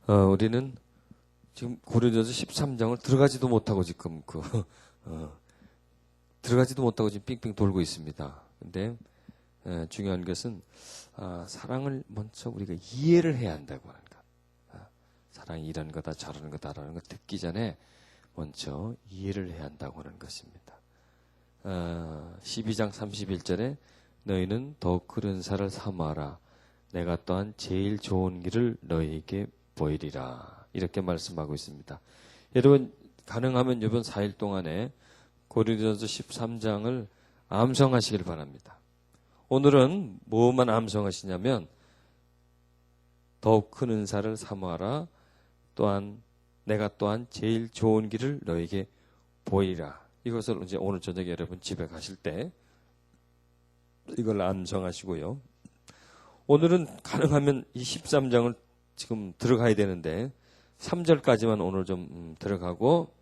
우리는 지금 고린도서 13장을 들어가지도 못하고 지금 들어가지도 못하고 지금 빙빙 돌고 있습니다. 근데 중요한 것은 사랑을 먼저 우리가 이해를 해야 한다고 하는 것. 사랑이 이런 거다 저런 거다라는 걸 듣기 전에 먼저 이해를 해야 한다고 하는 것입니다. 12장 31절에 너희는 더욱 그 은사를 사모하라. 내가 또한 제일 좋은 길을 너희에게 보이리라. 이렇게 말씀하고 있습니다. 여러분 가능하면 이번 4일 동안에 고린도서 13장을 암송하시길 바랍니다. 오늘은 뭐만 암송하시냐면 더욱 큰 은사를 사모하라. 또한 내가 또한 제일 좋은 길을 너에게 보이라. 이것을 이제 오늘 저녁에 여러분 집에 가실 때 이걸 암송하시고요. 오늘은 가능하면 이 13장을 지금 들어가야 되는데 3절까지만 오늘 좀 들어가고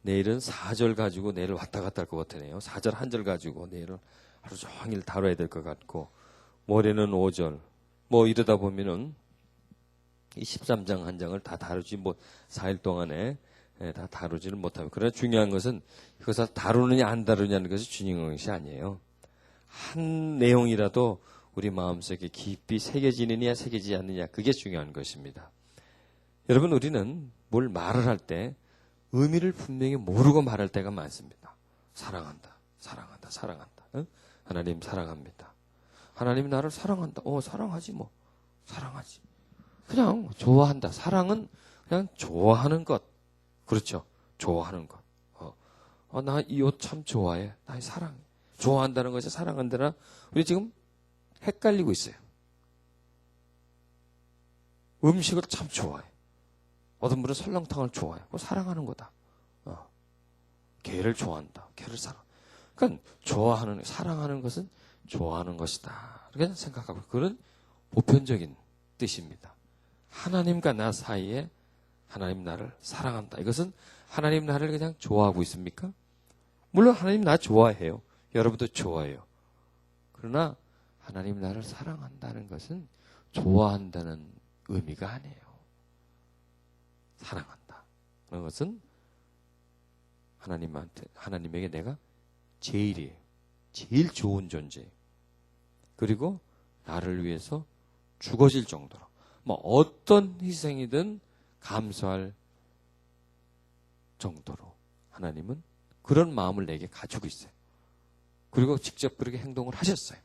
내일은 4절 가지고 내일 왔다 갔다 할 것 같으네요. 4절 한 절 가지고 내일은 하루 종일 다뤄야 될 것 같고 모레는 5절 뭐 이러다 보면은 이 13장 한 장을 다 다루지 4일 동안에 다 다루지는 못하고. 그러나 중요한 것은 이것을 다루느냐 안 다루냐는 것이 중요한 것이 아니에요. 한 내용이라도 우리 마음속에 깊이 새겨지느냐 새겨지지 않느냐 그게 중요한 것입니다. 여러분 우리는 뭘 말을 할 때 의미를 분명히 모르고 말할 때가 많습니다. 사랑한다. 사랑한다. 사랑한다. 응? 하나님 사랑합니다. 하나님이 나를 사랑한다. 사랑하지 뭐. 사랑하지. 그냥 좋아한다. 사랑은 그냥 좋아하는 것. 그렇죠. 좋아하는 것. 나 이 옷 참 좋아해. 나 사랑해. 좋아한다는 것이 사랑한다나 우리 지금 헷갈리고 있어요. 음식을 참 좋아해. 어떤 분은 설렁탕을 좋아해. 사랑하는 거다. 개를 좋아한다. 개를 사랑. 그러니까 좋아하는, 사랑하는 것은 좋아하는 것이다. 이렇게 생각하고 그런 보편적인 뜻입니다. 하나님과 나 사이에 하나님 나를 사랑한다. 이것은 하나님 나를 그냥 좋아하고 있습니까? 물론 하나님 나 좋아해요. 여러분도 좋아해요. 그러나 하나님 나를 사랑한다는 것은 좋아한다는 의미가 아니에요. 사랑한다. 그런 것은 하나님에게 내가 제일이에요. 제일 좋은 존재예요. 그리고 나를 위해서 죽어질 정도로 어떤 희생이든 감수할 정도로 하나님은 그런 마음을 내게 가지고 있어요. 그리고 직접 그렇게 행동을 하셨어요.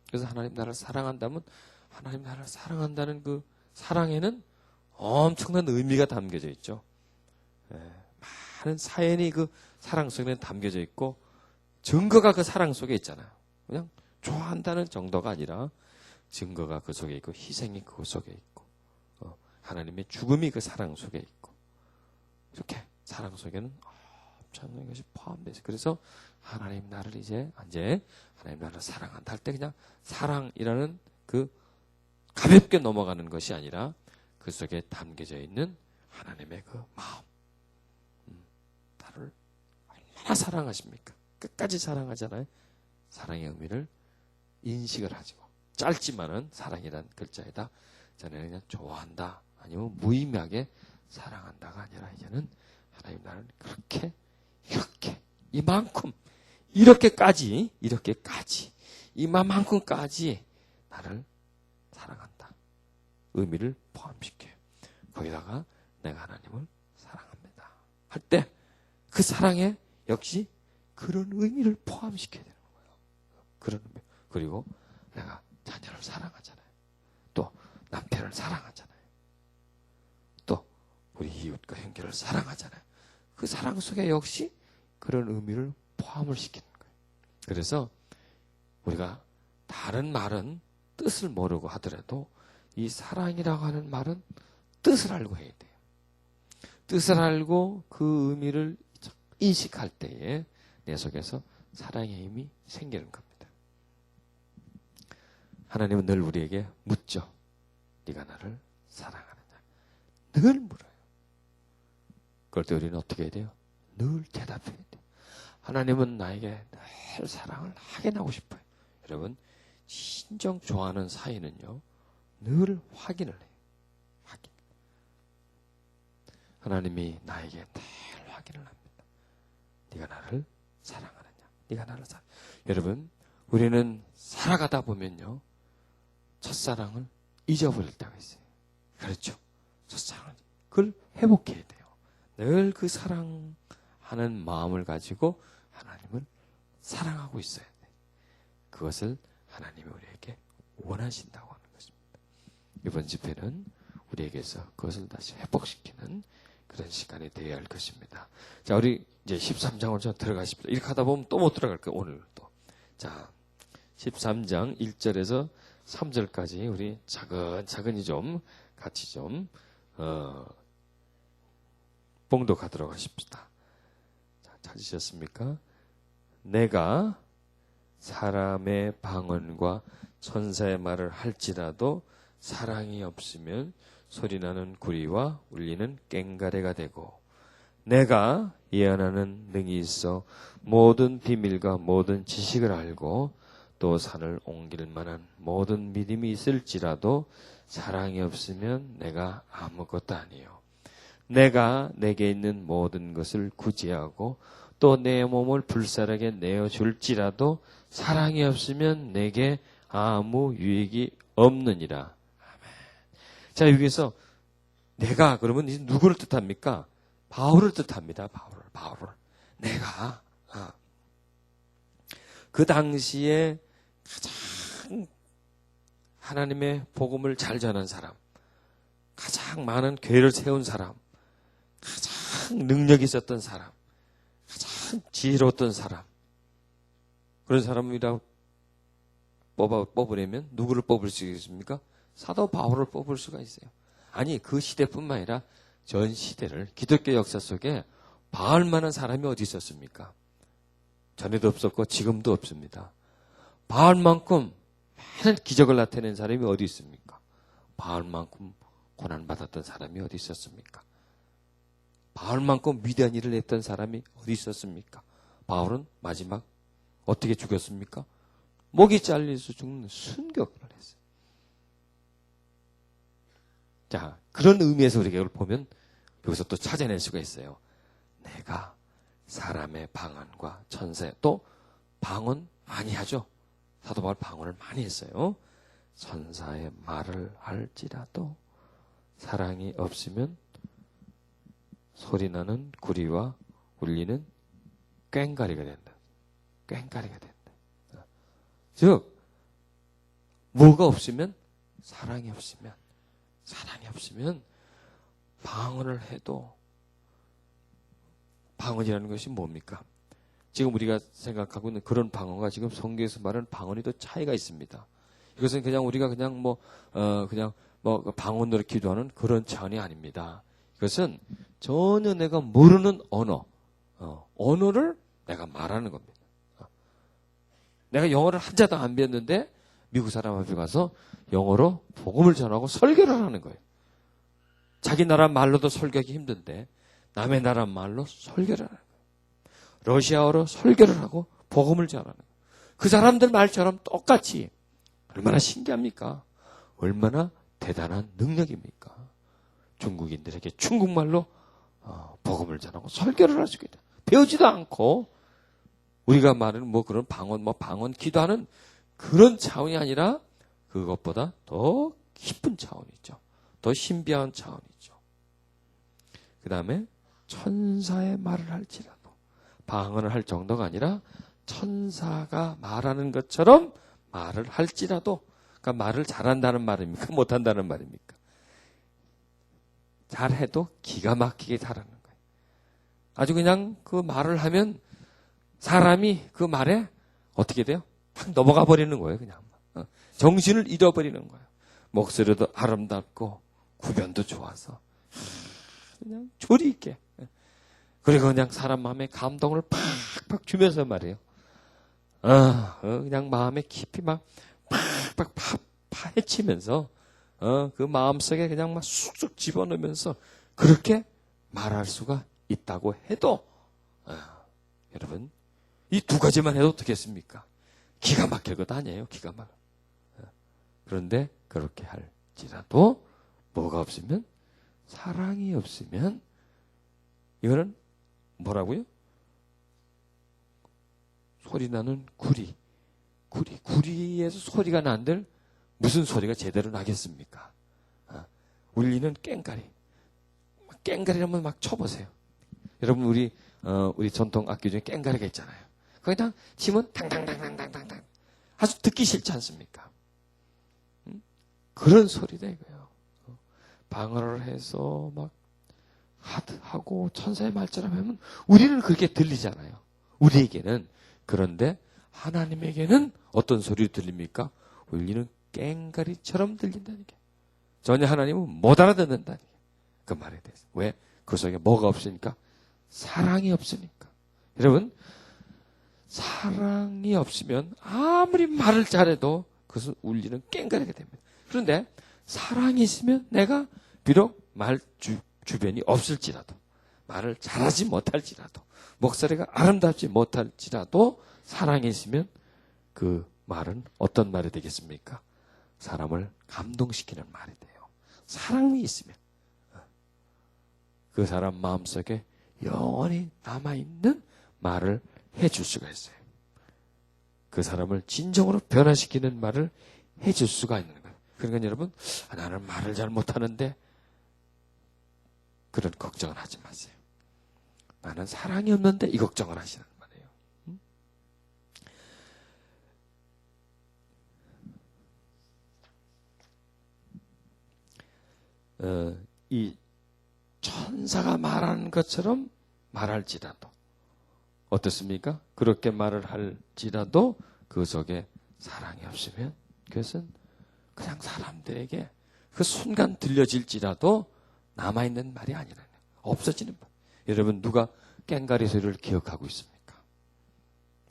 그래서 하나님 나를 사랑한다면 하나님 나를 사랑한다는 그 사랑에는 엄청난 의미가 담겨져 있죠. 많은 사연이 그 사랑 속에는 담겨져 있고 증거가 그 사랑 속에 있잖아요. 그냥 좋아한다는 정도가 아니라 증거가 그 속에 있고 희생이 그 속에 있고 하나님의 죽음이 그 사랑 속에 있고 이렇게 사랑 속에는 엄청난 것이 포함되어 있어요. 그래서 하나님 나를 이제 하나님 나를 사랑한다 할 때 그냥 사랑이라는 그 가볍게 넘어가는 것이 아니라 그 속에 담겨져 있는 하나님의 그 마음. 나를 얼마나 사랑하십니까? 끝까지 사랑하잖아요. 사랑의 의미를 인식을 하지고 짧지만은 사랑이란 글자에다 저는 그냥 좋아한다 아니면 무의미하게 사랑한다가 아니라 이제는 하나님 나를 그렇게 이렇게 이만큼 이렇게까지 이만큼까지 나를 사랑한다. 의미를 포함시켜요. 거기다가 내가 하나님을 사랑합니다. 할 때 그 사랑에 역시 그런 의미를 포함시켜야 되는 거예요. 그런 의미. 그리고 내가 자녀를 사랑하잖아요. 또 남편을 사랑하잖아요. 또 우리 이웃과 형제를 사랑하잖아요. 그 사랑 속에 역시 그런 의미를 포함을 시키는 거예요. 그래서 우리가 다른 말은 뜻을 모르고 하더라도 이 사랑이라고 하는 말은 뜻을 알고 해야 돼요. 뜻을 알고 그 의미를 인식할 때에 내 속에서 사랑의 힘이 생기는 겁니다. 하나님은 늘 우리에게 묻죠. 네가 나를 사랑하느냐? 늘 물어요. 그럴 때 우리는 어떻게 해야 돼요? 늘 대답해야 돼요. 하나님은 나에게 늘 사랑을 하긴 하고 싶어요. 여러분, 진정 좋아하는 사이는요, 늘 확인을 해요. 하나님이 나에게 늘 확인을 합니다. 네가 나를 사랑하느냐? 네가 나를 사랑. 여러분, 우리는 살아가다 보면요, 첫사랑을 잊어버릴 때가 있어요. 그렇죠? 첫사랑을 그걸 회복해야 돼요. 늘 그 사랑하는 마음을 가지고 하나님을 사랑하고 있어야 돼요. 그것을 하나님이 우리에게 원하신다고 하는 것입니다. 이번 집회는 우리에게서 그것을 다시 회복시키는 그런 시간이 되어야 할 것입니다. 자, 우리 이제 13장으로 좀 들어가십니다. 이렇게 하다 보면 또 못 들어갈 거예요, 오늘 또. 자, 13장 1절에서 3절까지 우리 차근차근히 좀 같이 좀 봉독하도록 하십시다. 자, 찾으셨습니까? 내가 사람의 방언과 천사의 말을 할지라도 사랑이 없으면 소리나는 구리와 울리는 꽹가리가 되고, 내가 예언하는 능이 있어 모든 비밀과 모든 지식을 알고 또 산을 옮길 만한 모든 믿음이 있을지라도 사랑이 없으면 내가 아무것도 아니요. 내가 내게 있는 모든 것을 구제하고 또 내 몸을 불살하게 내어줄지라도 사랑이 없으면 내게 아무 유익이 없느니라. 아멘. 자, 여기서 내가 그러면 이제 누구를 뜻합니까? 바울을 뜻합니다. 바울을. 내가 그 당시에 가장 하나님의 복음을 잘 전한 사람, 가장 많은 교회를 세운 사람, 가장 능력이 있었던 사람, 가장 지혜로웠던 사람, 그런 사람이라고 뽑으려면 누구를 뽑을 수 있습니까? 사도 바울을 뽑을 수가 있어요. 아니, 그 시대뿐만 아니라 전 시대를, 기독교 역사 속에 바울만한 사람이 어디 있었습니까? 전에도 없었고 지금도 없습니다. 바울만큼 많은 기적을 나타낸 사람이 어디 있습니까? 바울만큼 고난받았던 사람이 어디 있었습니까? 바울만큼 위대한 일을 했던 사람이 어디 있었습니까? 바울은 마지막 어떻게 죽였습니까? 목이 잘려서 죽는 순교를 했어요. 자, 그런 의미에서 우리가 이걸 보면 여기서 또 찾아낼 수가 있어요. 내가 사람의 방언과 천사의, 또 방언 많이 하죠. 사도 바울 방언을 많이 했어요. 천사의 말을 할지라도 사랑이 없으면 소리나는 구리와 울리는 꽹가리가 된다. 꽹가리가 된다. 즉, 뭐가 없으면, 사랑이 없으면 방언을 해도, 방언이라는 것이 뭡니까? 지금 우리가 생각하고 있는 그런 방언과 지금 성경에서 말하는 방언이 또 차이가 있습니다. 이것은 그냥 우리가 그냥 방언으로 기도하는 그런 차원이 아닙니다. 이것은 전혀 내가 모르는 언어를 내가 말하는 겁니다. 내가 영어를 한자도 안 배웠는데 미국 사람 앞에 가서 영어로 복음을 전하고 설교를 하는 거예요. 자기 나라 말로도 설교하기 힘든데 남의 나라 말로 설교를 하는 거예요. 러시아어로 설교를 하고 복음을 전하는 거예요. 그 사람들 말처럼 똑같이. 얼마나 신기합니까? 얼마나 대단한 능력입니까? 중국인들에게 중국말로 복음을 전하고 설교를 할 수 있다. 배우지도 않고 우리가 말하는 그런 방언 기도하는 그런 차원이 아니라 그것보다 더 깊은 차원이죠. 더 신비한 차원이죠. 그 다음에 천사의 말을 할지라도, 방언을 할 정도가 아니라 천사가 말하는 것처럼 말을 할지라도, 그러니까 말을 잘한다는 말입니까? 못한다는 말입니까? 잘해도 기가 막히게 잘하는 거예요. 아주 그냥 그 말을 하면 사람이 그 말에 어떻게 돼요? 탁 넘어가 버리는 거예요. 그냥 정신을 잃어버리는 거예요. 목소리도 아름답고 구변도 좋아서 그냥 조리 있게, 그리고 그냥 사람 마음에 감동을 팍팍 주면서 말이에요. 그냥 마음에 깊이 막 팍팍 파헤치면서 그 마음속에 그냥 막 쑥쑥 집어넣으면서 그렇게 말할 수가 있다고 해도 여러분, 이 두 가지만 해도 어떻겠습니까? 기가 막힐 것 아니에요. 기가 막혀. 그런데 그렇게 할지라도 뭐가 없으면, 사랑이 없으면 이거는 뭐라고요? 소리 나는 구리에서 소리가 난들 무슨 소리가 제대로 나겠습니까? 울리는 꽹가리라면 막 쳐보세요. 여러분 우리 전통 악기 중에 꽹가리가 있잖아요. 거기다 치면 탕탕탕탕탕탕 아주 듣기 싫지 않습니까? 그런 소리다 이거예요. 방언을 해서 막 하고 천사의 말처럼 하면 우리는 그렇게 들리잖아요. 우리에게는. 그런데 하나님에게는 어떤 소리로 들립니까? 울리는 꽹가리처럼 들린다는 게. 전혀 하나님은 못 알아듣는다는 게. 그 말에 대해서. 왜? 그 속에 뭐가 없으니까? 사랑이 없으니까. 여러분, 사랑이 없으면 아무리 말을 잘해도 그것은 울리는 꽹가리가 됩니다. 그런데 사랑이 있으면 내가 비록 말 주변이 없을지라도, 말을 잘하지 못할지라도, 목소리가 아름답지 못할지라도 사랑이 있으면 그 말은 어떤 말이 되겠습니까? 사람을 감동시키는 말이 돼요. 사랑이 있으면 그 사람 마음속에 영원히 남아있는 말을 해줄 수가 있어요. 그 사람을 진정으로 변화시키는 말을 해줄 수가 있는 거예요. 그러니까 여러분, 나는 말을 잘 못하는데 그런 걱정을 하지 마세요. 나는 사랑이 없는데 이 걱정을 하시는 말이에요. 이 천사가 말하는 것처럼 말할지라도 어떻습니까? 그렇게 말을 할지라도 그 속에 사랑이 없으면 그것은 그냥 사람들에게 그 순간 들려질지라도 남아있는 말이 아니라요. 없어지는 말. 여러분 누가 꽹가리 소리를 기억하고 있습니까?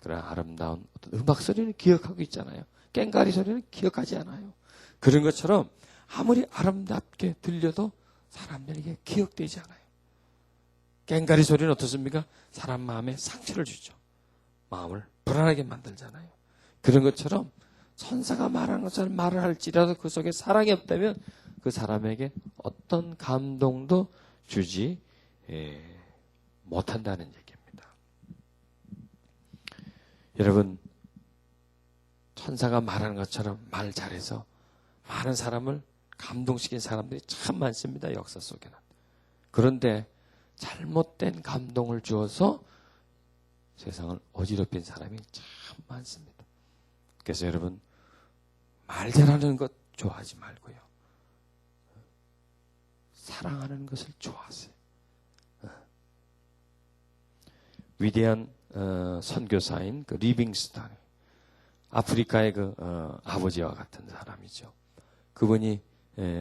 그런 아름다운 어떤 음악 소리는 기억하고 있잖아요. 꽹가리 소리는 기억하지 않아요. 그런 것처럼 아무리 아름답게 들려도 사람들에게 기억되지 않아요. 꽹가리 소리는 어떻습니까? 사람 마음에 상처를 주죠. 마음을 불안하게 만들잖아요. 그런 것처럼 천사가 말하는 것처럼 말을 할지라도 그 속에 사랑이 없다면 그 사람에게 어떤 감동도 주지 못한다는 얘기입니다. 여러분, 천사가 말하는 것처럼 말 잘해서 많은 사람을 감동시킨 사람들이 참 많습니다. 역사 속에는. 그런데 잘못된 감동을 주어서 세상을 어지럽힌 사람이 참 많습니다. 그래서 여러분, 말 잘하는 것 좋아하지 말고요. 사랑하는 것을 좋아하세요. 위대한 선교사인 그 리빙스턴, 아프리카의 그 아버지와 같은 사람이죠. 그분이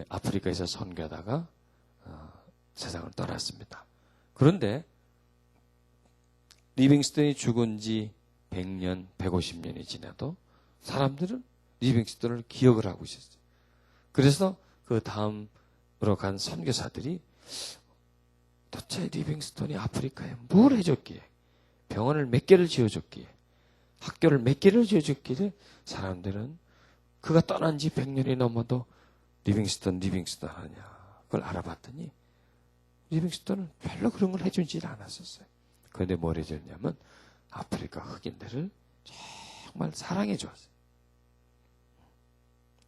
아프리카에서 선교하다가 세상을 떠났습니다. 그런데 리빙스턴이 죽은 지 100년, 150년이 지나도 사람들은 리빙스턴을 기억을 하고 있었어요. 그래서 그 다음으로 간 선교사들이 도대체 리빙스턴이 아프리카에 뭘 해줬기에, 병원을 몇 개를 지어줬기에, 학교를 몇 개를 지어줬기에 사람들은 그가 떠난 지 100년이 넘어도 리빙스턴 하냐 그걸 알아봤더니 리빙스턴은 별로 그런 걸 해주지 않았었어요. 그런데 뭘 해줬냐면 아프리카 흑인들을 정말 사랑해 줬어요.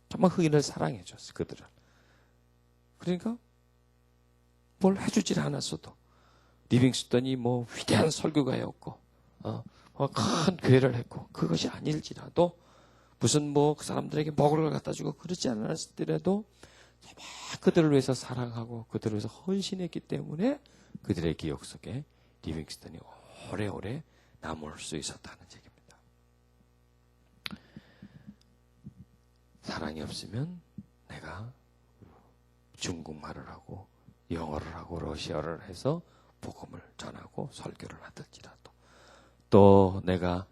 정말 흑인을 사랑해 줬어요. 그들은. 그러니까 뭘 해주질 않았어도 리빙스턴이 뭐 위대한 설교가였고 큰 교회를 했고 그것이 아닐지라도 무슨 뭐 그 사람들에게 먹을 걸 갖다 주고 그렇지 않았더라도 그들을 위해서 사랑하고 그들을 위해서 헌신했기 때문에 그들의 기억 속에 리빙스턴이 오래오래 남을 수 있었다는 얘기입니다. 사랑이 없으면 내가 중국말을 하고 영어를 하고 러시아어를 해서 복음을 전하고 설교를 하든지라도 또 내가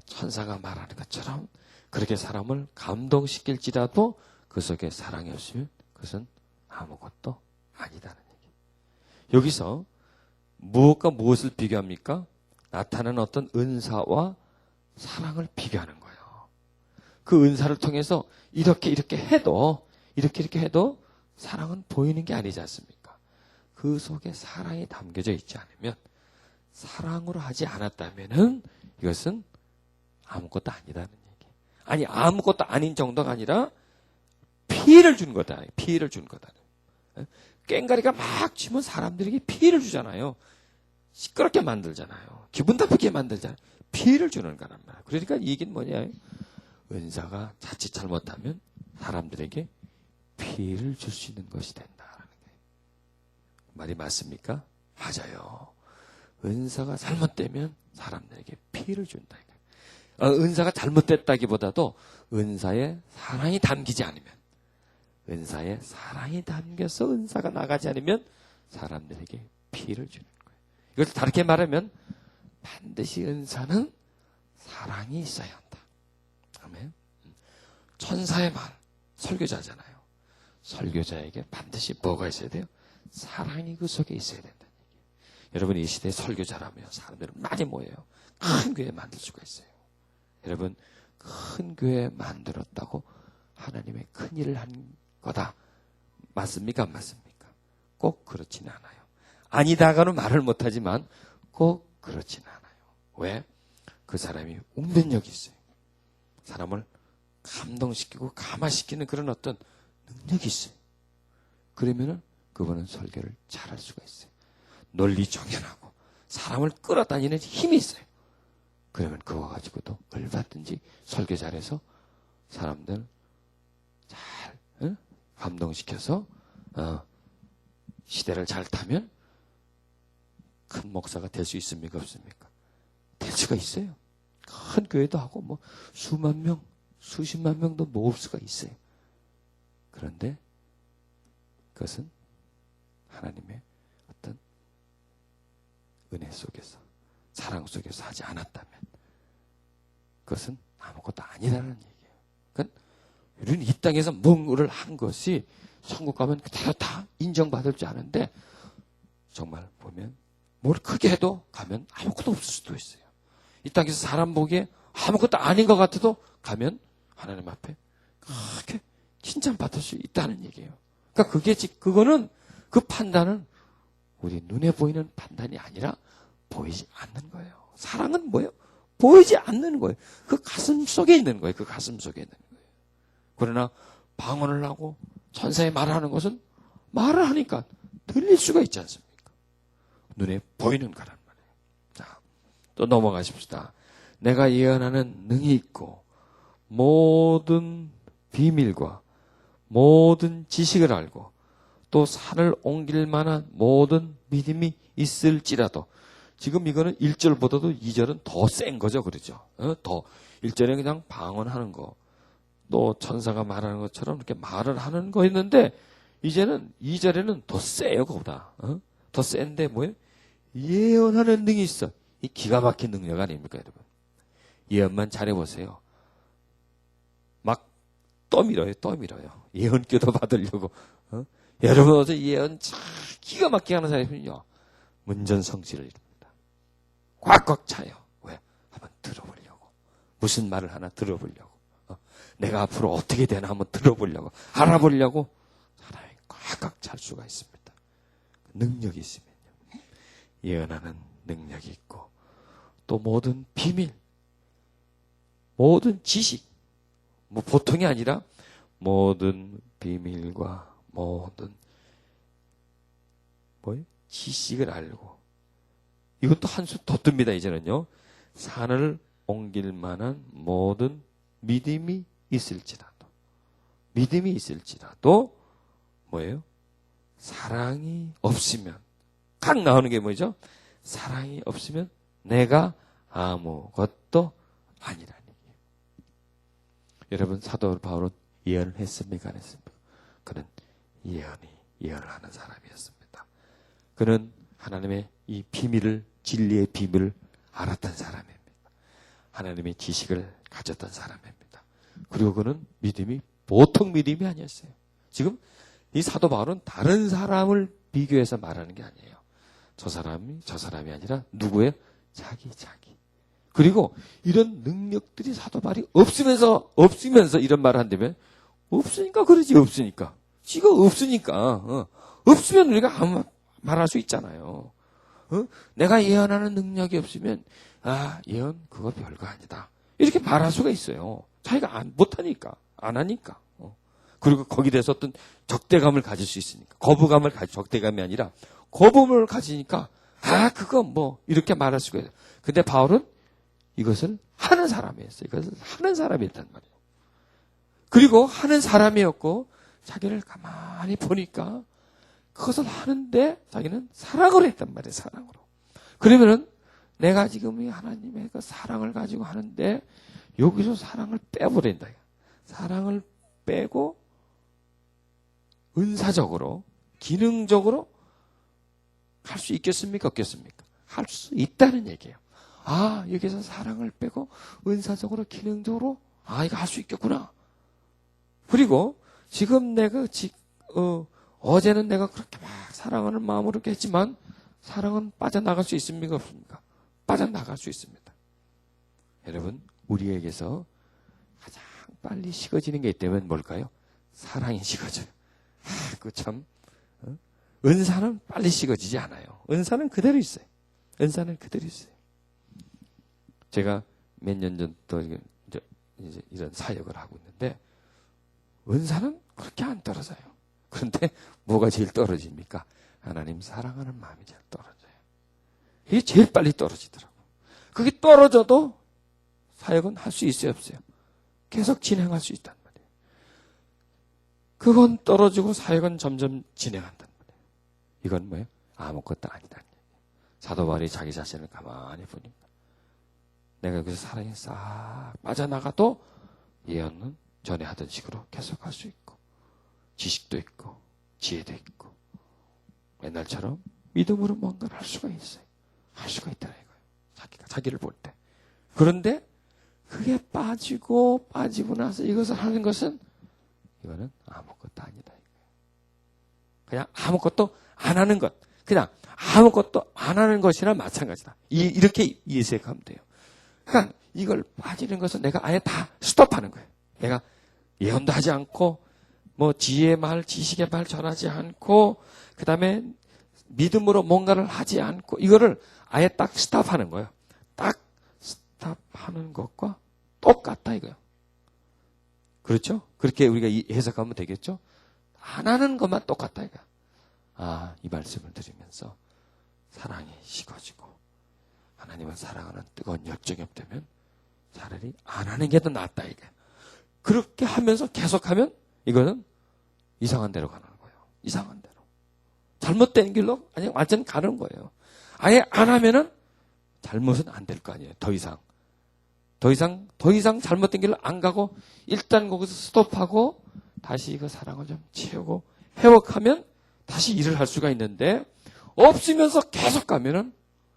천사가 말하는 것처럼 그렇게 사람을 감동시킬지라도 그 속에 사랑이 없으면 그것은 아무것도 아니다는 얘기. 여기서 무엇과 무엇을 비교합니까? 나타나는 어떤 은사와 사랑을 비교하는 거예요. 그 은사를 통해서 이렇게 해도 사랑은 보이는 게 아니지 않습니까? 그 속에 사랑이 담겨져 있지 않으면, 사랑으로 하지 않았다면은 이것은 아무것도 아니다는 얘기. 아니, 아무것도 아닌 정도가 아니라 피해를 준 거다. 피해를 준 거다. 꽹가리가 막 치면 사람들에게 피해를 주잖아요. 시끄럽게 만들잖아요. 기분 나쁘게 만들잖아요. 피해를 주는 거란 말이야. 그러니까 이 얘기는 뭐냐? 은사가 자칫 잘못하면 사람들에게 피해를 줄 수 있는 것이 된다라는 거예요. 말이 맞습니까? 맞아요. 은사가 잘못되면 사람들에게 피해를 준다. 은사가 잘못됐다기보다도 은사에 사랑이 담기지 않으면, 은사에 사랑이 담겨서 은사가 나가지 않으면 사람들에게 피해를 주는 거예요. 이것을 다르게 말하면 반드시 은사는 사랑이 있어야 한다. 아멘. 천사의 말, 설교자잖아요. 설교자에게 반드시 뭐가 있어야 돼요? 사랑이 그 속에 있어야 된다는 얘기예요. 여러분, 이 시대에 설교자라면 사람들은 많이 모여요. 큰 교회 만들 수가 있어요. 여러분, 큰 교회 만들었다고 하나님의 큰 일을 한 거다. 맞습니까? 안 맞습니까? 꼭 그렇지는 않아요. 아니다가는 말을 못하지만 꼭 그렇지는 않아요. 왜? 그 사람이 운변력이 있어요. 사람을 감동시키고 감화시키는 그런 어떤 능력이 있어요. 그러면은 그분은 설교를 잘할 수가 있어요. 논리 정연하고 사람을 끌어다니는 힘이 있어요. 그러면 그거 가지고도 얼마든지 설교 잘해서 사람들 잘 감동시켜서 시대를 잘 타면 큰 목사가 될 수 있습니까? 없습니까? 될 수가 있어요. 큰 교회도 하고 뭐 수만 명, 수십만 명도 모을 수가 있어요. 그런데 그것은 하나님의 어떤 은혜 속에서, 사랑 속에서 하지 않았다면 그것은 아무것도 아니라는 얘기예요. 그러니까 우리는 이 땅에서 뭔가를 한 것이 천국 가면 다 인정받을 줄 아는데, 정말 보면 뭘 크게 해도 가면 아무것도 없을 수도 있어요. 이 땅에서 사람 보기에 아무것도 아닌 것 같아도 가면 하나님 앞에 크게 칭찬받을 수 있다는 얘기예요. 그러니까 그거는 그 판단은 우리 눈에 보이는 판단이 아니라 보이지 않는 거예요. 사랑은 뭐예요? 보이지 않는 거예요. 그 가슴 속에 있는 거예요. 그 가슴 속에 있는 거예요. 그러나 방언을 하고 천사에 말하는 것은 말을 하니까 들릴 수가 있지 않습니까? 눈에 보이는 거란 말이에요. 자, 또 넘어가십시다. 내가 예언하는 능이 있고 모든 비밀과 모든 지식을 알고 또 산을 옮길 만한 모든 믿음이 있을지라도, 지금 이거는 1절보다도 2절은 더 센 거죠. 그러죠. 더 1절에 그냥 방언하는 거, 또 천사가 말하는 것처럼 이렇게 말을 하는 거였는데, 이제는 2절에는 더 세요. 그보다 더 센데 뭐예요? 예언하는 능이 있어. 이 기가 막힌 능력 아닙니까, 여러분? 예언만 잘해보세요. 막 떠밀어요. 예언교도 받으려고. 여러분 어서 예언 참 기가 막히게 하는 사람이면요, 문전성시를 이룹니다. 꽉꽉 차요. 왜? 한번 들어보려고. 무슨 말을 하나 들어보려고. 내가 앞으로 어떻게 되나 한번 들어보려고, 알아보려고 사람이 꽉꽉 찰 수가 있습니다. 능력이 있으면요. 예언하는 능력이 있고, 또 모든 비밀, 모든 지식, 뭐 보통이 아니라 모든 비밀과 모든 지식을 알고, 이것도 한 수 더 뜹니다. 이제는요, 산을 옮길 만한 모든 믿음이 있을지라도 뭐예요? 사랑이 없으면, 각 나오는 게 뭐죠? 사랑이 없으면 내가 아무것도 아니라는 얘기예요. 여러분, 사도 바울은 예언을 했습니까? 안 했습니까? 그는 예언을 하는 사람이었습니다. 그는 하나님의 이 비밀을, 진리의 비밀을 알았던 사람입니다. 하나님의 지식을 가졌던 사람입니다. 그리고 그는 믿음이 보통 믿음이 아니었어요. 지금 이 사도 바울은 다른 사람을 비교해서 말하는 게 아니에요. 저 사람이 아니라 누구예요? 자기. 그리고 이런 능력들이 사도 바울이 없으면서 이런 말을 한다면, 없으니까 그러지. 없으니까. 지가 없으니까. 없으면 우리가 말할 수 있잖아요. 내가 예언하는 능력이 없으면 예언 그거 별거 아니다. 이렇게 말할 수가 있어요. 자기가 못하니까, 안 하니까. 그리고 거기에 대해서 어떤 적대감을 가질 수 있으니까. 적대감이 아니라 거부감을 가지니까 그거 뭐 이렇게 말할 수가 있어요. 근데 바울은 이것을 하는 사람이었어요. 이것을 하는 사람이었단 말이에요. 그리고 하는 사람이었고 자기를 가만히 보니까 그것을 하는데 자기는 사랑으로 했단 말이에요. 사랑으로. 그러면은 내가 지금 이 하나님의 그 사랑을 가지고 하는데 여기서 사랑을 빼버린다. 사랑을 빼고 은사적으로, 기능적으로 할 수 있겠습니까? 없겠습니까? 할 수 있다는 얘기예요. 여기서 사랑을 빼고 은사적으로, 기능적으로 이거 할 수 있겠구나. 그리고 지금 어제는 내가 그렇게 막 사랑하는 마음으로 이렇게 했지만 사랑은 빠져나갈 수 있습니까? 없습니까? 빠져나갈 수 있습니다. 여러분, 우리에게서 가장 빨리 식어지는 게 있다면 뭘까요? 사랑이 식어져요. 은사는 빨리 식어지지 않아요. 은사는 그대로 있어요. 은사는 그대로 있어요. 제가 몇 년 전부터 이제 이런 사역을 하고 있는데 은사는 그렇게 안 떨어져요. 그런데 뭐가 제일 떨어집니까? 하나님 사랑하는 마음이 제일 떨어져요. 이게 제일 빨리 떨어지더라고요. 그게 떨어져도 사역은 할 수 있어요, 없어요? 계속 진행할 수 있단 말이에요. 그건 떨어지고 사역은 점점 진행한단 말이에요. 이건 뭐예요? 아무것도 아니다는 얘기예요. 사도 바울이 자기 자신을 가만히 보니까 내가 여기서 사랑이 싹 빠져나가도 예언은 전에 하던 식으로 계속 할 수 있고 지식도 있고 지혜도 있고 옛날처럼 믿음으로 뭔가를 할 수가 있어요. 할 수가 있다는 거예요. 자기를 볼 때. 그런데 그게 빠지고 나서 이것을 하는 것은 이거는 아무것도 아니다. 그냥 아무것도 안 하는 것. 그냥 아무것도 안 하는 것이나 마찬가지다. 이렇게 이해하면 돼요. 그러니까 이걸 빠지는 것은 내가 아예 다 스톱하는 거예요. 내가 예언도 하지 않고 뭐 지혜의 말, 지식의 말 전하지 않고 그다음에 믿음으로 뭔가를 하지 않고 이거를 아예 딱 스탑하는 거예요. 딱 스탑하는 것과 똑같다 이거예요. 그렇죠? 그렇게 우리가 해석하면 되겠죠? 안 하는 것만 똑같다 이거야. 이 말씀을 드리면서 사랑이 식어지고 하나님을 사랑하는 뜨거운 열정이 없다면 차라리 안 하는 게 더 낫다 이거야. 그렇게 하면서 계속하면 이거는 이상한 데로 가는 거예요. 이상한 데로. 잘못된 길로 아니 완전 가는 거예요. 아예 안 하면은 잘못은 안 될 거 아니에요. 더 이상 잘못된 길로 안 가고 일단 거기서 스톱하고 다시 그 사랑을 좀 채우고 회복하면 다시 일을 할 수가 있는데 없으면서 계속 가면은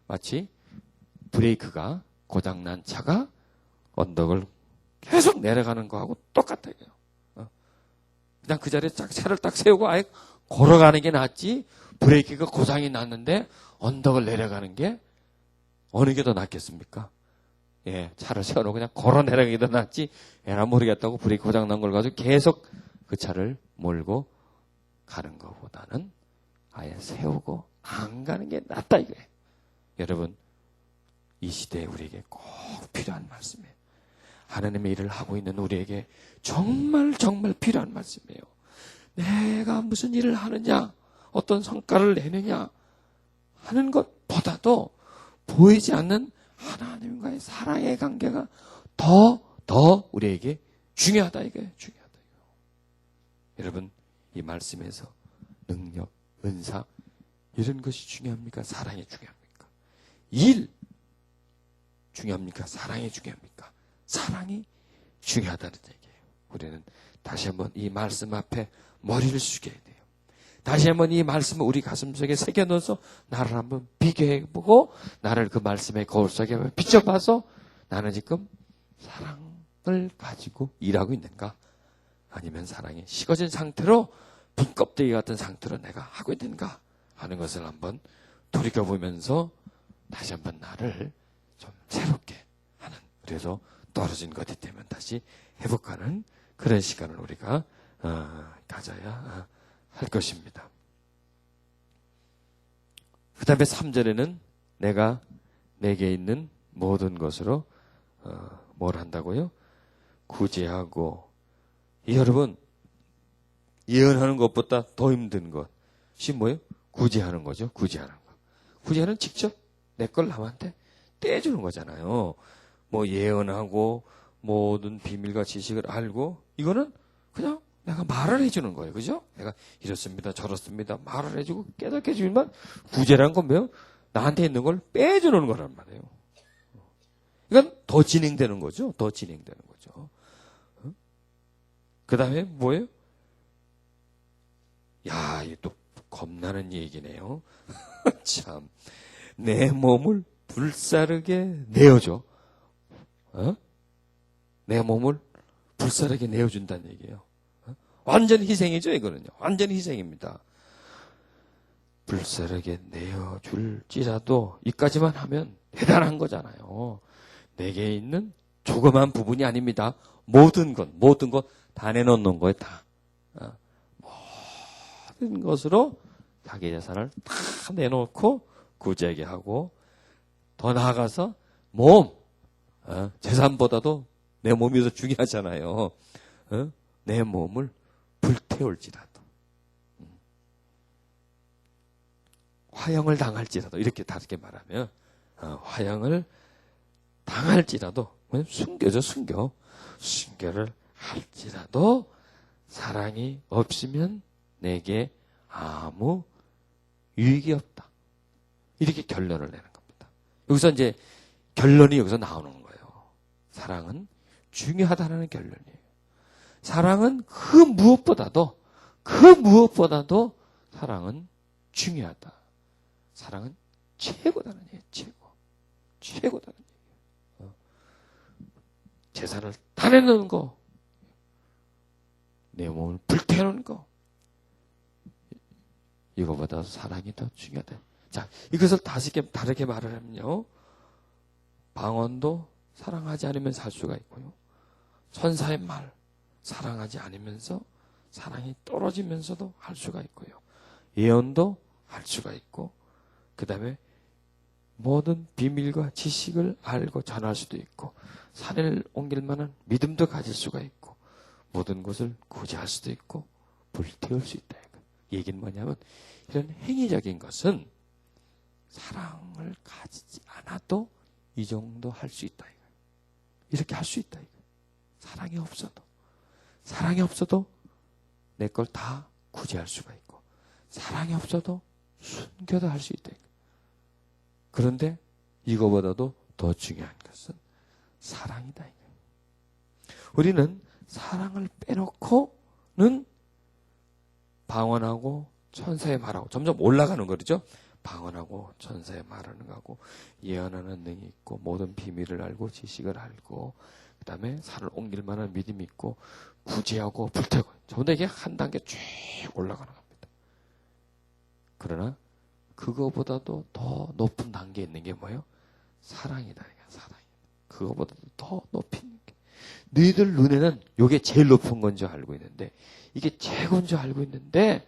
마치 브레이크가 고장난 차가 언덕을 계속 내려가는 거하고 똑같아요. 그냥 그 자리에 차를 딱 세우고 아예 걸어가는 게 낫지 브레이크가 고장이 났는데 언덕을 내려가는 게 어느 게 더 낫겠습니까? 차를 세워놓고 그냥 걸어 내려가기 더 낫지 에라 모르겠다고 브레이크 고장 난 걸 가지고 계속 그 차를 몰고 가는 것보다는 아예 세우고 안 가는 게 낫다 이거예요. 여러분 이 시대에 우리에게 꼭 필요한 말씀이에요. 하나님의 일을 하고 있는 우리에게 정말 필요한 말씀이에요. 내가 무슨 일을 하느냐, 어떤 성과를 내느냐 하는 것보다도 보이지 않는 하나님과의 사랑의 관계가 더 우리에게 중요하다 이거예요. 중요하다 이거. 여러분 이 말씀에서 능력, 은사 이런 것이 중요합니까? 사랑이 중요합니까? 일 중요합니까? 사랑이 중요합니까? 사랑이 중요하다는 얘기예요. 우리는 다시 한번 이 말씀 앞에 머리를 숙여야 돼요. 다시 한번 이 말씀을 우리 가슴속에 새겨넣어서 나를 한번 비교해보고 나를 그 말씀의 거울 속에 비춰봐서 나는 지금 사랑을 가지고 일하고 있는가? 아니면 사랑이 식어진 상태로 빈 껍데기 같은 상태로 내가 하고 있는가? 하는 것을 한번 돌이켜보면서 다시 한번 나를 좀 새롭게 하는 그래서 떨어진 것이 되면 다시 회복하는 그런 시간을 우리가 가져야 할 것입니다. 다음에 3절에는 내가 내게 있는 모든 것으로 뭘 한다고요? 구제하고. 여러분, 예언하는 것보다 더 힘든 것이 뭐예요? 구제하는 거죠. 구제하는 거. 구제는 직접 내 걸 남한테 떼주는 거잖아요. 뭐 예언하고 모든 비밀과 지식을 알고, 이거는 그냥 내가 말을 해주는 거예요. 그죠? 내가 이렇습니다, 저렇습니다, 말을 해주고 깨닫게 해주지만, 구제라는 건 뭐예요? 나한테 있는 걸 빼주는 거란 말이에요. 이건 더 진행되는 거죠. 더 진행되는 거죠. 그 다음에 뭐예요? 야, 이게 또 겁나는 얘기네요. 참. 내 몸을 불사르게 내어줘. 내 몸을 불사르게 내어준다는 얘기예요. 완전 희생이죠, 이거는요. 완전 희생입니다. 불사르게 내어줄지라도, 이까지만 하면 대단한 거잖아요. 내게 있는 조그만 부분이 아닙니다. 모든 것 다 내놓는 거예요, 다. 모든 것으로 자기 재산을 다 내놓고 구제하게 하고, 더 나아가서 몸, 재산보다도 내 몸이 더 중요하잖아요. 내 몸을 불태울지라도, 화형을 당할지라도, 이렇게 다르게 말하면 화형을 당할지라도, 순교죠, 순교. 순교를 할지라도 사랑이 없으면 내게 아무 유익이 없다. 이렇게 결론을 내는 겁니다. 여기서 이제 결론이 여기서 나오는 거예요. 사랑은 중요하다는 결론이에요. 사랑은 그 무엇보다도 사랑은 중요하다. 사랑은 최고다는 얘기예요. 최고다는 얘기예요. 재산을 다 내놓는 거, 내 몸을 불태우는 거, 이거보다 사랑이 더 중요하다. 자, 이것을 다르게 말을 하면요, 방언도 사랑하지 않으면 살 수가 있고요, 천사의 말 사랑하지 않으면서 사랑이 떨어지면서도 할 수가 있고요, 예언도 할 수가 있고, 그 다음에 모든 비밀과 지식을 알고 전할 수도 있고, 산을 옮길 만한 믿음도 가질 수가 있고, 모든 것을 구제할 수도 있고, 불태울 수 있다. 이 얘기는 뭐냐면, 이런 행위적인 것은 사랑을 가지지 않아도 이 정도 할 수 있다. 이렇게 할 수 있다. 사랑이 없어도 내 걸 다 구제할 수가 있고, 사랑이 없어도 순교도 할 수 있다. 그런데 이거보다도 더 중요한 것은 사랑이다. 우리는 사랑을 빼놓고는 방언하고 천사의 말하고 점점 올라가는 거죠. 방언하고 천사의 말하는 거하고, 예언하는 능이 있고, 모든 비밀을 알고 지식을 알고, 그 다음에 산을 옮길 만한 믿음이 있고, 구제하고 불태우고, 전부 이게 한 단계 쭉 올라가는 겁니다. 그러나 그거보다도 더 높은 단계에 있는 게 뭐예요? 사랑이다. 사랑이. 그거보다도 더 높이 있는 게. 너희들 눈에는 이게 제일 높은 건 줄 알고 있는데, 이게 최고인 줄 알고 있는데,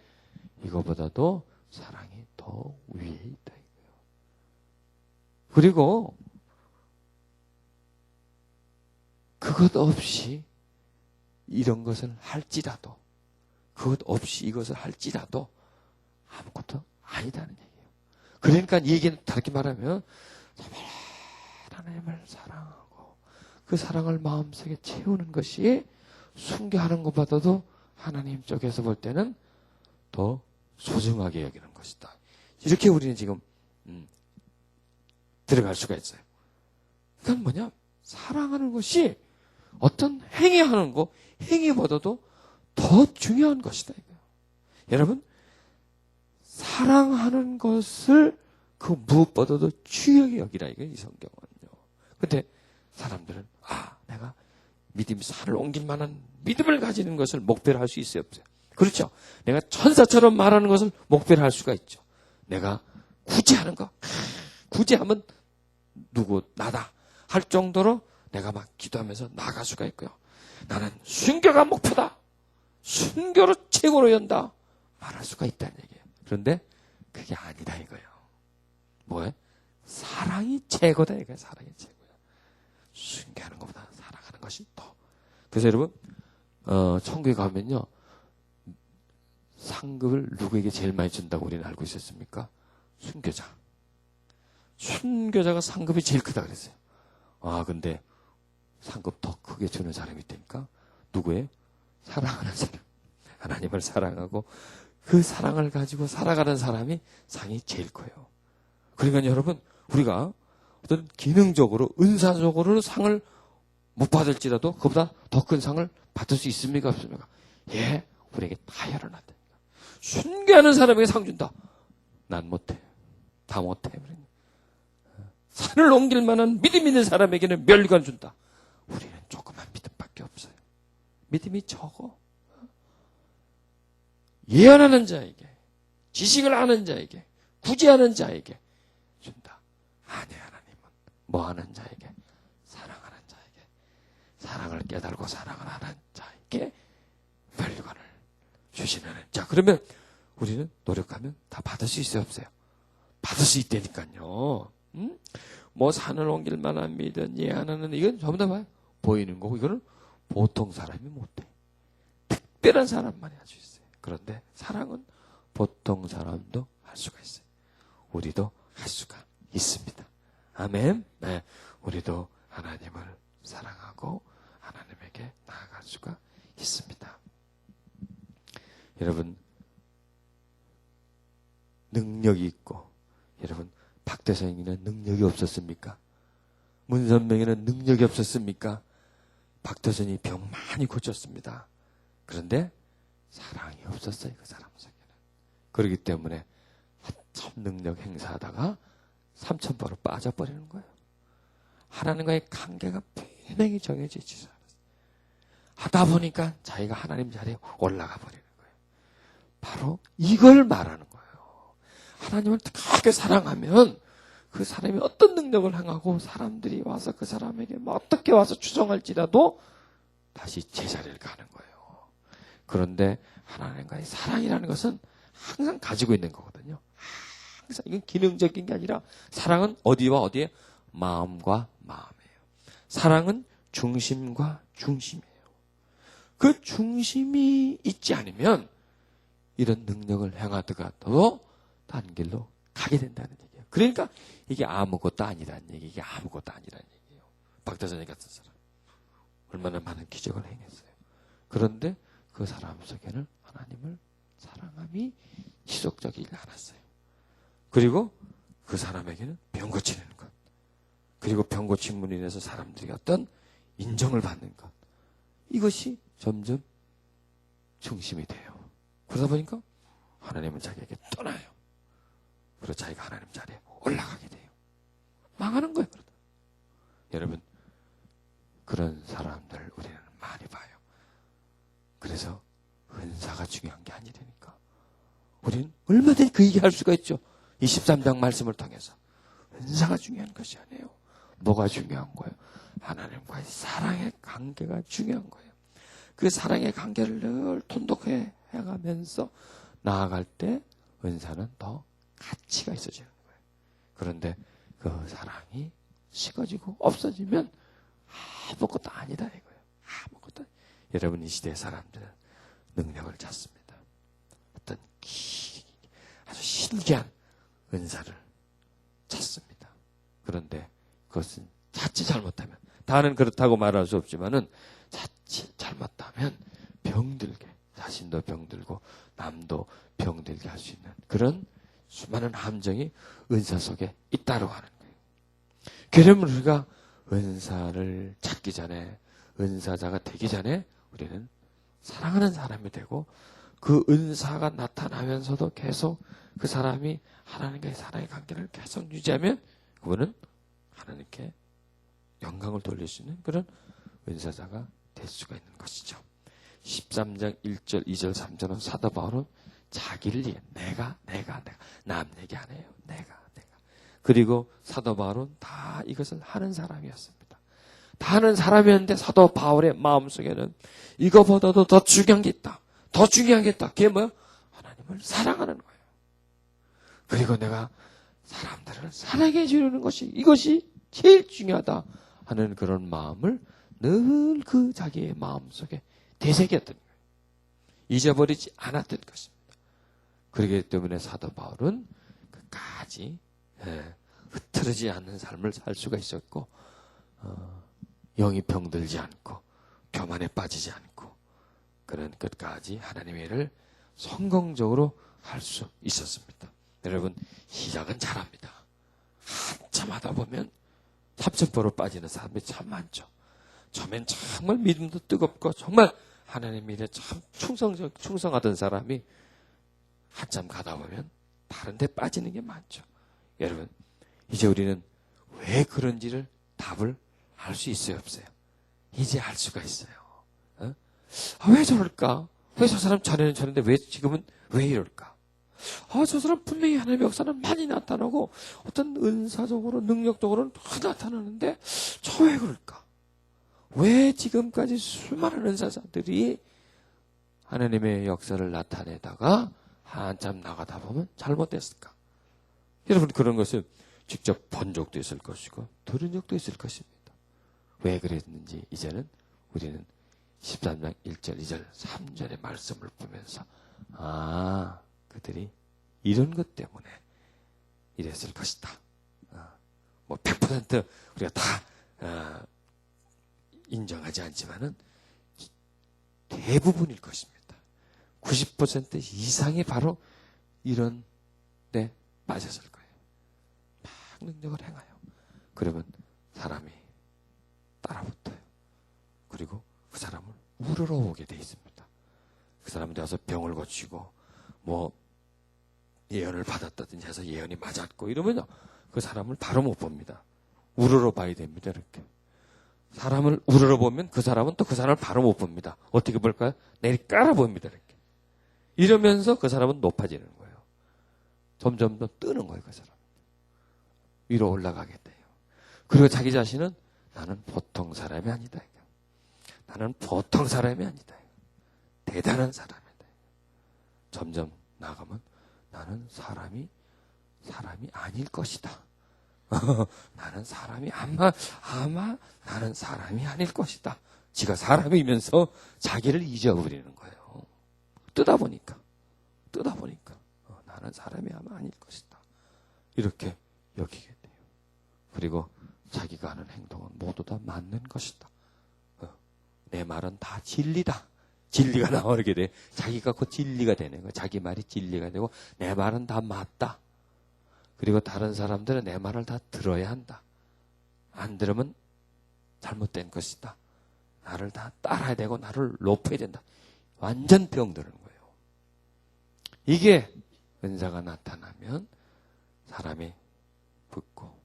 이거보다도 사랑이 더 위에 있다. 그리고 그것 없이 이런 것을 할지라도, 그것 없이 이것을 할지라도 아무것도 아니다는 얘기예요. 그러니까 이 얘기는 다르게 말하면, 하나님을 사랑하고 그 사랑을 마음속에 채우는 것이 순교하는 것보다도 하나님 쪽에서 볼 때는 더 소중하게 여기는 것이다. 이렇게 우리는 지금 들어갈 수가 있어요. 그건 뭐냐? 사랑하는 것이 어떤 행위하는 거, 행위보다도 더 중요한 것이다. 이거예요. 여러분, 사랑하는 것을 그 무엇보다도 중요하게 여기라, 이거예요, 이 성경은요. 근데 사람들은, 내가 믿음이 산을 옮길 만한 믿음을 가지는 것을 목표로 할 수 있어요, 없어요? 그렇죠. 내가 천사처럼 말하는 것을 목표로 할 수가 있죠. 내가 구제하는 거, 구제하면 나다 할 정도로 내가 막 기도하면서 나아갈 수가 있고요. 나는 순교가 목표다, 순교로 최고로 연다 말할 수가 있다는 얘기예요. 그런데 그게 아니다 이거예요. 뭐해? 사랑이 최고다. 이게 사랑이 최고야. 순교하는 것보다 사랑하는 것이 더. 그래서 여러분, 천국에 가면요, 상급을 누구에게 제일 많이 준다고 우리는 알고 있었습니까? 순교자. 순교자가 상급이 제일 크다 그랬어요. 근데 상급 더 크게 주는 사람이 있다니까? 누구예요? 사랑하는 사람. 하나님을 사랑하고 그 사랑을 가지고 살아가는 사람이 상이 제일 커요. 그러니까 여러분, 우리가 어떤 기능적으로, 은사적으로 상을 못 받을지라도 그보다 더 큰 상을 받을 수 있습니까? 없습니까? 예, 우리에게 다 열어놨다. 순교하는 사람에게 상 준다. 난 못해. 다 못해. 산을 옮길 만한 믿음 있는 사람에게는 멸관 준다. 우리는 조그만 믿음밖에 없어요. 믿음이 적어. 예언하는 자에게, 지식을 아는 자에게, 구제하는 자에게 준다. 아니, 하나님은 뭐 하는 자에게? 사랑하는 자에게, 사랑을 깨달고 사랑을 하는 자에게 멸관을 주시는. 자, 그러면 우리는 노력하면 다 받을 수 있어요, 없어요? 받을 수 있다니까요. 뭐 산을 옮길 만한 믿음, 예언하는, 이건 전부 다 봐요. 보이는 거고, 이거는 보통 사람이 못해. 특별한 사람만이 할 수 있어요. 그런데 사랑은 보통 사람도 할 수가 있어요. 우리도 할 수가 있습니다. 아멘. 네, 우리도 하나님을 사랑하고 하나님에게 나아갈 수가 있습니다. 여러분, 능력이 있고, 여러분, 박대성에게는 능력이 없었습니까? 문선명에는 능력이 없었습니까? 박대성이 병 많이 고쳤습니다. 그런데 사랑이 없었어요, 그 사람 속에는. 그렇기 때문에 한참 능력 행사하다가 삼천포로 빠져버리는 거예요. 하나님과의 관계가 분명히 정해져 있지 않았어요. 하다 보니까 자기가 하나님 자리에 올라가 버리는 거예요. 바로 이걸 말하는 거예요. 하나님을 그렇게 사랑하면 그 사람이 어떤 능력을 행하고 사람들이 와서 그 사람에게 어떻게 와서 추정할지라도 다시 제자리를 가는 거예요. 그런데 하나님과의 사랑이라는 것은 항상 가지고 있는 거거든요. 항상 이건 기능적인 게 아니라 사랑은 어디와 어디에? 마음과 마음이에요. 사랑은 중심과 중심이에요. 그 중심이 있지 않으면 이런 능력을 행하더라도 딴 길로 가게 된다는 얘기예요. 그러니까 이게 아무것도 아니라는 얘기, 이게 아무것도 아니라는 얘기예요. 박대선이 같은 사람 얼마나 많은 기적을 행했어요. 그런데 그 사람 속에는 하나님을 사랑함이 지속적이지 않았어요. 그리고 그 사람에게는 병 고치는 것, 그리고 병 고침으로 인해서 사람들이 어떤 인정을 받는 것, 이것이 점점 중심이 돼요. 그러다 보니까 하나님은 자기에게 떠나요. 그리고 자기가 하나님 자리에 올라가게 돼요. 망하는 거예요. 그러다. 여러분, 그런 사람들 우리는 많이 봐요. 그래서 은사가 중요한 게 아니라니까. 우리는 얼마든지 그 얘기할 수가 있죠. 23장 말씀을 통해서. 은사가 중요한 것이 아니에요. 뭐가 중요한 거예요? 하나님과의 사랑의 관계가 중요한 거예요. 그 사랑의 관계를 늘 돈독해 해가면서 나아갈 때 은사는 더 가치가 있어지는 거예요. 그런데 그 사랑이 식어지고 없어지면 아무것도 아니다 이거예요. 아무것도. 여러분, 이 시대의 사람들은 능력을 찾습니다. 어떤 아주 신기한 은사를 찾습니다. 그런데 그것은 자칫 잘못하면, 다는 그렇다고 말할 수 없지만은 자칫 잘못하면 병들게, 자신도 병들고 남도 병들게 할 수 있는 그런 수많은 함정이 은사 속에 있다고 하는 거예요. 그러면 우리가 은사를 찾기 전에, 은사자가 되기 전에 우리는 사랑하는 사람이 되고, 그 은사가 나타나면서도 계속 그 사람이 하나님과의 사랑의 관계를 계속 유지하면 그분은 하나님께 영광을 돌릴 수 있는 그런 은사자가 될 수가 있는 것이죠. 13장 1절, 2절, 3절은 사도 바울은 자기를 위해 내가 남 얘기 안 해요. 내가. 그리고 사도 바울은 다 이것을 하는 사람이었습니다. 다 하는 사람이었는데 사도 바울의 마음속에는 이거보다도 더 중요한 게 있다. 더 중요한 게 있다. 그게 뭐야? 하나님을 사랑하는 거예요. 그리고 내가 사람들을 이것을 사랑해 주려는 것이 이것이 제일 중요하다 하는 그런 마음을 늘 그 자기의 마음속에 되새겼던 거예요. 잊어버리지 않았던 것입니다. 그렇기 때문에 사도 바울은 끝까지 흐트러지지 않는 삶을 살 수가 있었고 영이 병들지 않고 교만에 빠지지 않고 그런 끝까지 하나님의 일을 성공적으로 할 수 있었습니다. 여러분 시작은 잘합니다. 한참 하다 보면 삼천포로 빠지는 사람이 참 많죠. 처음엔 정말 믿음도 뜨겁고 정말 하나님 일에 참 충성하던 사람이 한참 가다 보면 다른 데 빠지는 게 많죠. 여러분 이제 우리는 왜 그런지를 답을 알 수 있어요 없어요? 이제 알 수가 있어요. 왜 저럴까? 왜 저 사람 전에는 저런데 왜 지금은 왜 이럴까? 저 사람 분명히 하나님의 역사는 많이 나타나고 어떤 은사적으로 능력적으로는 다 나타나는데 저 왜 그럴까? 왜 지금까지 수많은 은사자들이 하나님의 역사를 나타내다가 한참 나가다 보면 잘못됐을까? 여러분 그런 것을 직접 본 적도 있을 것이고 들은 적도 있을 것입니다. 왜 그랬는지 이제는 우리는 13장 1절, 2절, 3절의 말씀을 보면서 그들이 이런 것 때문에 이랬을 것이다. 뭐 100% 우리가 다 인정하지 않지만은 대부분일 것입니다. 90% 이상이 바로 이런 데 맞았을 거예요. 막 능력을 행하여. 그러면 사람이 따라붙어요. 그리고 그 사람을 우러러 오게 돼 있습니다. 그 사람한테 와서 병을 고치고 뭐 예언을 받았다든지 해서 예언이 맞았고 이러면요. 그 사람을 바로 못 봅니다. 우러러 봐야 됩니다. 이렇게. 사람을 우러러 보면 그 사람은 또 그 사람을 바로 못 봅니다. 어떻게 볼까요? 내리 깔아 봅니다. 이렇게. 이러면서 그 사람은 높아지는 거예요. 점점 더 뜨는 거예요. 그 사람. 위로 올라가게 돼요. 그리고 자기 자신은 나는 보통 사람이 아니다. 나는 보통 사람이 아니다. 대단한 사람이다. 점점 나가면 나는 사람이 아닐 것이다. 나는 사람이 아마 나는 사람이 아닐 것이다. 지가 사람이면서 자기를 잊어버리는 거예요. 뜨다 보니까 나는 사람이 아마 아닐 것이다. 이렇게 여기게 돼요. 그리고 자기가 하는 행동은 모두 다 맞는 것이다. 내 말은 다 진리다. 진리가 나오게 돼. 자기가 그 진리가 되는 거예요. 자기 말이 진리가 되고 내 말은 다 맞다. 그리고 다른 사람들은 내 말을 다 들어야 한다. 안 들으면 잘못된 것이다. 나를 다 따라야 되고 나를 높여야 된다. 완전 병드는 거예요. 이게 은사가 나타나면 사람이 붙고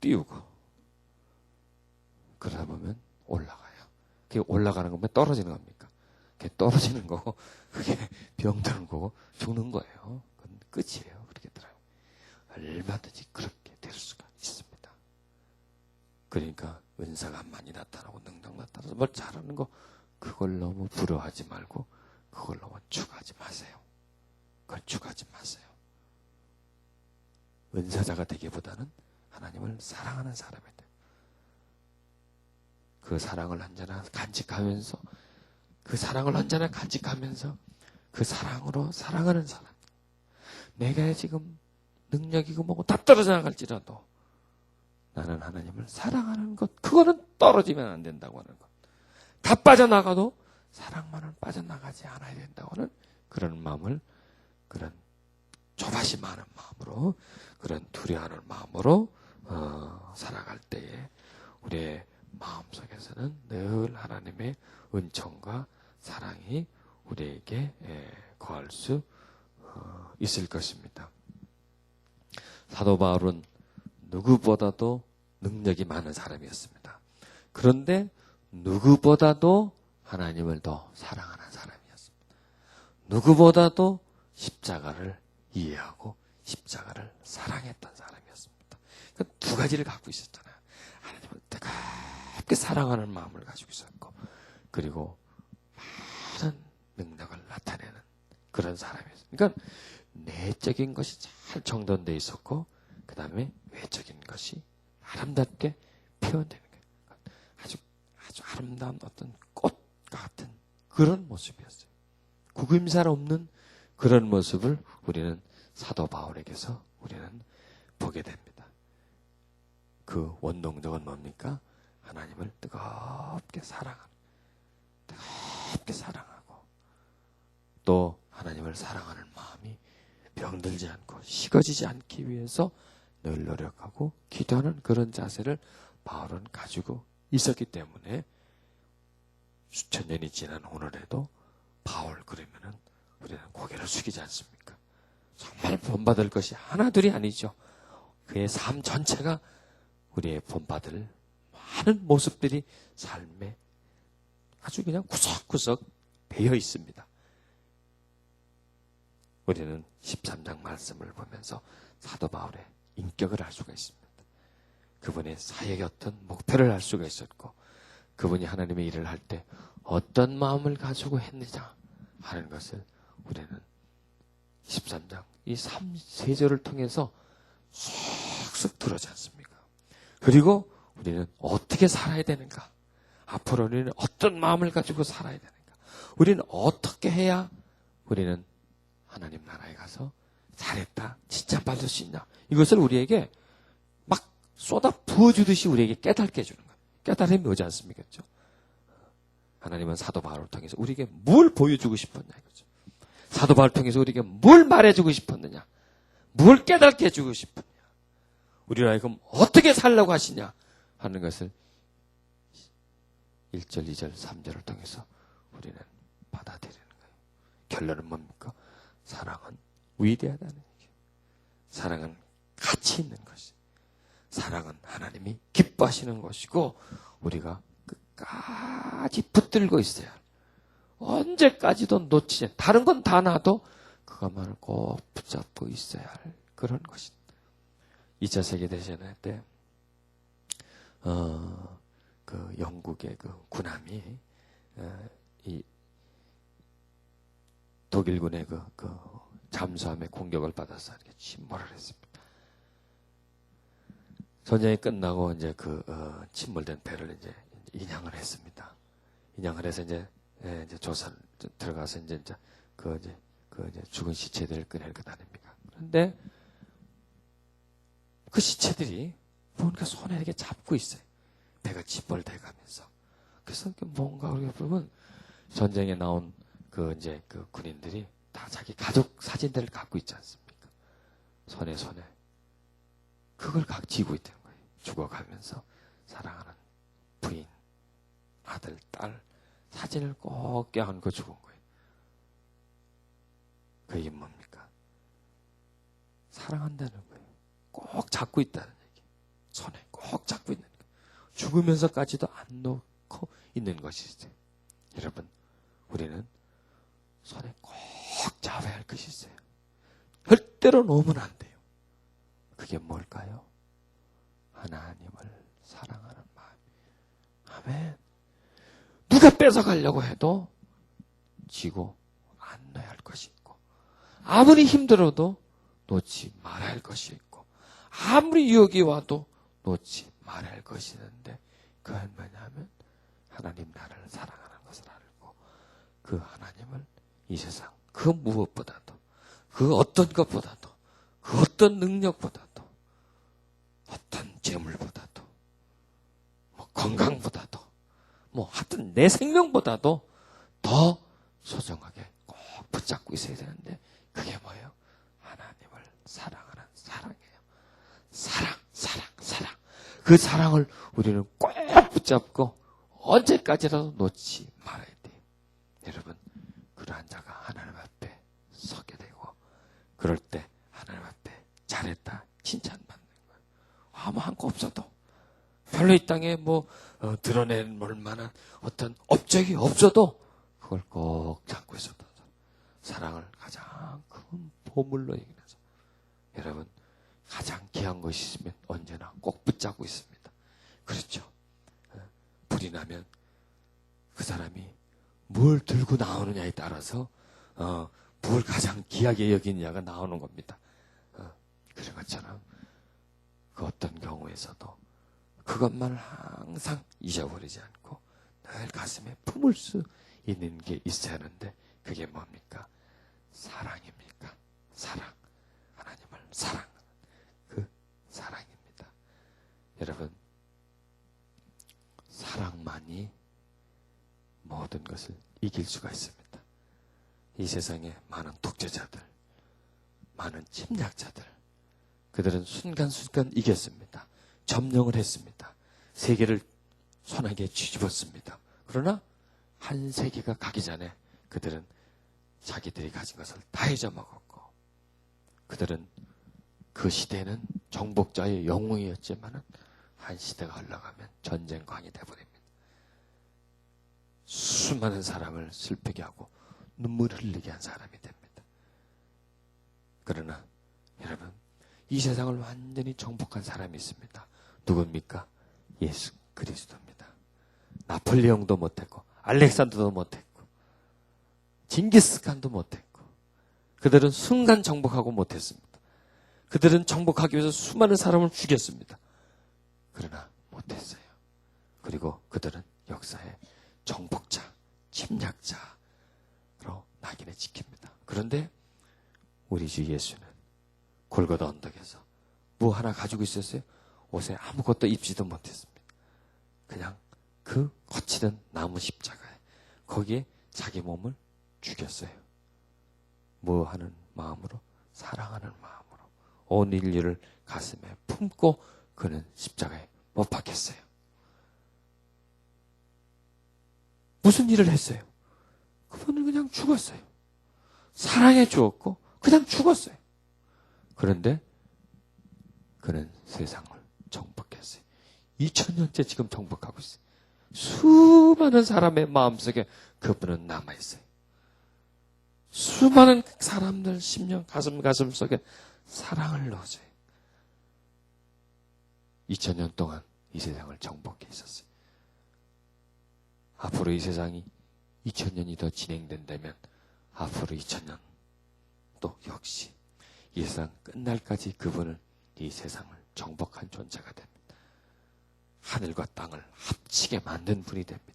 띄우고 그러다 보면 올라가요. 그게 올라가는 거면 떨어지는 겁니까? 그게 떨어지는 거고 그게 병드는 거고 죽는 거예요. 그건 끝이에요. 그렇게 들어요. 얼마든지 그렇게 될 수가 있습니다. 그러니까 은사가 많이 나타나고 능력 나타나서 뭘 잘하는 거 그걸 너무 부러워하지 말고 그걸 너무 추구하지 마세요. 그걸 추구하지 마세요. 은사자가 되기보다는 하나님을 사랑하는 사람이 돼요. 그 사랑을 언제나 간직하면서 그 사랑으로 사랑하는 사람. 내가 지금 능력이고 뭐고 다 떨어져 나갈지라도 나는 하나님을 사랑하는 것, 그거는 떨어지면 안 된다고 하는 것. 다 빠져나가도 사랑만은 빠져나가지 않아야 된다고 하는 그런 마음을, 그런 조바심 많은 마음으로, 그런 두려워하는 마음으로 살아갈 때에 우리의 마음속에서는 늘 하나님의 은총과 사랑이 우리에게 거할 수 있을 것입니다. 사도 바울은 누구보다도 능력이 많은 사람이었습니다. 그런데 누구보다도 하나님을 더 사랑하는 사람이었습니다. 누구보다도 십자가를 이해하고 십자가를 사랑했던 사람이었습니다. 그 두 가지를 갖고 있었잖아요. 하나님을 뜨겁게 사랑하는 마음을 가지고 있었고, 그리고 많은 능력을 나타내는 그런 사람이었어요. 그러니까 내적인 것이 잘 정돈되어 있었고 그 다음에 외적인 것이 아름답게 표현되는 거예요. 아주 아름다운 어떤 꽃 같은 그런 모습이었어요. 구김살 없는 그런 모습을 우리는 사도 바울에게서 우리는 보게 됩니다. 그 원동력은 뭡니까? 하나님을 뜨겁게 사랑하고 또 하나님을 사랑하는 마음이 병들지 않고 식어지지 않기 위해서 늘 노력하고 기도하는 그런 자세를 바울은 가지고 있었기 때문에 수천 년이 지난 오늘에도 바울 그러면은 우리는 고개를 숙이지 않습니까? 정말 본받을 것이 하나둘이 아니죠. 그의 삶 전체가 우리의 본받을 많은 모습들이 삶에 아주 그냥 구석구석 배어 있습니다. 우리는 13장 말씀을 보면서 사도 바울의 인격을 알 수가 있습니다. 그분의 사역의 어떤 목표를 알 수가 있었고 그분이 하나님의 일을 할 때 어떤 마음을 가지고 했느냐 하는 것을 우리는 13장 이 3세절을 통해서 쑥쑥 들어오지 않습니까? 그리고 우리는 어떻게 살아야 되는가? 앞으로 우리는 어떤 마음을 가지고 살아야 되는가? 우리는 어떻게 해야 우리는 하나님 나라에 가서 잘했다, 칭찬받을 수 있냐? 이것을 우리에게 막 쏟아 부어주듯이 우리에게 깨닫게 해주는 거예요. 깨달음이 오지 않습니까? 그렇죠? 하나님은 사도 바울을 통해서 우리에게 뭘 보여주고 싶었냐 이거죠. 사도 바울을 통해서 우리에게 뭘 말해주고 싶었느냐, 뭘 깨닫게 해주고 싶었냐, 우리로 하여금 어떻게 살라고 하시냐 하는 것을 1절, 2절, 3절을 통해서 우리는 받아들이는 거예요. 결론은 뭡니까? 사랑은 위대하다는 얘기예요. 사랑은 가치 있는 것이. 사랑은 하나님이 기뻐하시는 것이고 우리가 끝까지 붙들고 있어야 할, 언제까지도 놓치지 않는, 다른 건 다 놔도 그것만을 꼭 붙잡고 있어야 할 그런 것이다. 2차 세계대전 때 그 영국의 그 군함이 이 독일군의 그 잠수함의 공격을 받아서 이렇게 침몰을 했습니다. 전쟁이 끝나고 이제 침몰된 배를 이제 인양을 했습니다. 인양을 해서 이제 조선 들어가서 이제 죽은 시체들을 꺼내고 다닙니다. 그런데 그 시체들이 뭔가 손에 이렇게 잡고 있어요. 배가 짓벌대 가면서. 그래서 뭔가 우리가 보면 전쟁에 나온 그 군인들이 다 자기 가족 사진들을 갖고 있지 않습니까? 손에. 그걸 쥐고 있는 거예요. 죽어가면서 사랑하는 부인, 아들, 딸 사진을 꼭 껴안고 죽은 거예요. 그게 뭡니까? 사랑한다는 거예요. 꼭 잡고 있다는 얘기. 손에 꼭 잡고 있는 거예요. 죽으면서까지도 안 놓고 있는 것이죠. 여러분, 우리는 손에 꼭 잡아야 할 것이 있어요. 절대로 놓으면 안 돼요. 그게 뭘까요? 하나님을 사랑하는 마음. 아멘. 누가 뺏어가려고 해도 지고 안 놔야 할 것이 있고, 아무리 힘들어도 놓지 말아야 할 것이 있고, 아무리 유혹이 와도 놓지 말아야 할 것이 있는데, 그건 뭐냐면 하나님 나를 사랑하는 것을 알고 그 하나님을 이 세상 그 무엇보다도, 그 어떤 것보다도, 그 어떤 능력보다도, 어떤 재물보다도, 건강보다도, 하여튼 내 생명보다도 더 소중하게 꼭 붙잡고 있어야 되는데, 그게 뭐예요? 하나님을 사랑하는 사랑이에요. 사랑. 그 사랑을 우리는 꼭 붙잡고 언제까지라도 놓지 말아야 돼요. 여러분, 그러한 자가 하나님 앞에 서게 되고, 그럴 때 하나님 앞에 잘했다 칭찬받는 거예요. 아무 한거 없어도, 별로 이 땅에 드러낼 만한 어떤 업적이 없어도 그걸 꼭 잡고 있어도 사랑을 가장 큰 보물로 여기면서, 여러분, 가장 귀한 것이 있으면 언제나 꼭 붙잡고 있습니다. 그렇죠? 불이 나면 그 사람이 뭘 들고 나오느냐에 따라서 뭘 가장 귀하게 여기느냐가 나오는 겁니다. 그런 것처럼 그 어떤 경우에서도 그것만을 항상 잊어버리지 않고 늘 가슴에 품을 수 있는 게 있어야 하는데 그게 뭡니까? 사랑입니까? 사랑. 하나님을 사랑하는 그 사랑입니다. 여러분, 사랑만이 모든 것을 이길 수가 있습니다. 이 세상에 많은 독재자들, 많은 침략자들, 그들은 순간순간 이겼습니다. 점령을 했습니다. 세계를 손아귀에 쥐집었습니다. 그러나 한 세기가 가기 전에 그들은 자기들이 가진 것을 다 잊어먹었고, 그들은 그 시대는 정복자의 영웅이었지만 한 시대가 흘러가면 전쟁광이 되어버립니다. 수많은 사람을 슬프게 하고 눈물을 흘리게 한 사람이 됩니다. 그러나 여러분, 이 세상을 완전히 정복한 사람이 있습니다. 누굽니까? 예수 그리스도입니다. 나폴레옹도 못했고 알렉산더도 못했고 징기스칸도 못했고 그들은 순간 정복하고 못했습니다. 그들은 정복하기 위해서 수많은 사람을 죽였습니다. 그러나 못했어요. 그리고 그들은 역사의 정복자, 침략자로 낙인을 찍힙니다. 그런데 우리 주 예수는 골고다 언덕에서 뭐 하나 가지고 있었어요? 옷에 아무것도 입지도 못했습니다. 그냥 그 거치던 나무 십자가에 거기에 자기 몸을 죽였어요. 뭐 하는 마음으로? 사랑하는 마음으로 온 인류를 가슴에 품고 그는 십자가에 못 박혔어요. 무슨 일을 했어요? 그분은 그냥 죽었어요. 사랑해 주었고 그냥 죽었어요. 그런데 그는 세상을 정복했어요. 2000년째 지금 정복하고 있어요. 수많은 사람의 마음속에 그분은 남아있어요. 수많은 사람들 심령 가슴 속에 사랑을 넣어줘요. 2000년 동안 이 세상을 정복해 있었어요. 앞으로 이 세상이 2000년이 더 진행된다면 앞으로 2000년 또 역시 이 세상 끝날까지 그분은 이 세상을 정복한 존재가 됩니다. 하늘과 땅을 합치게 만든 분이 됩니다.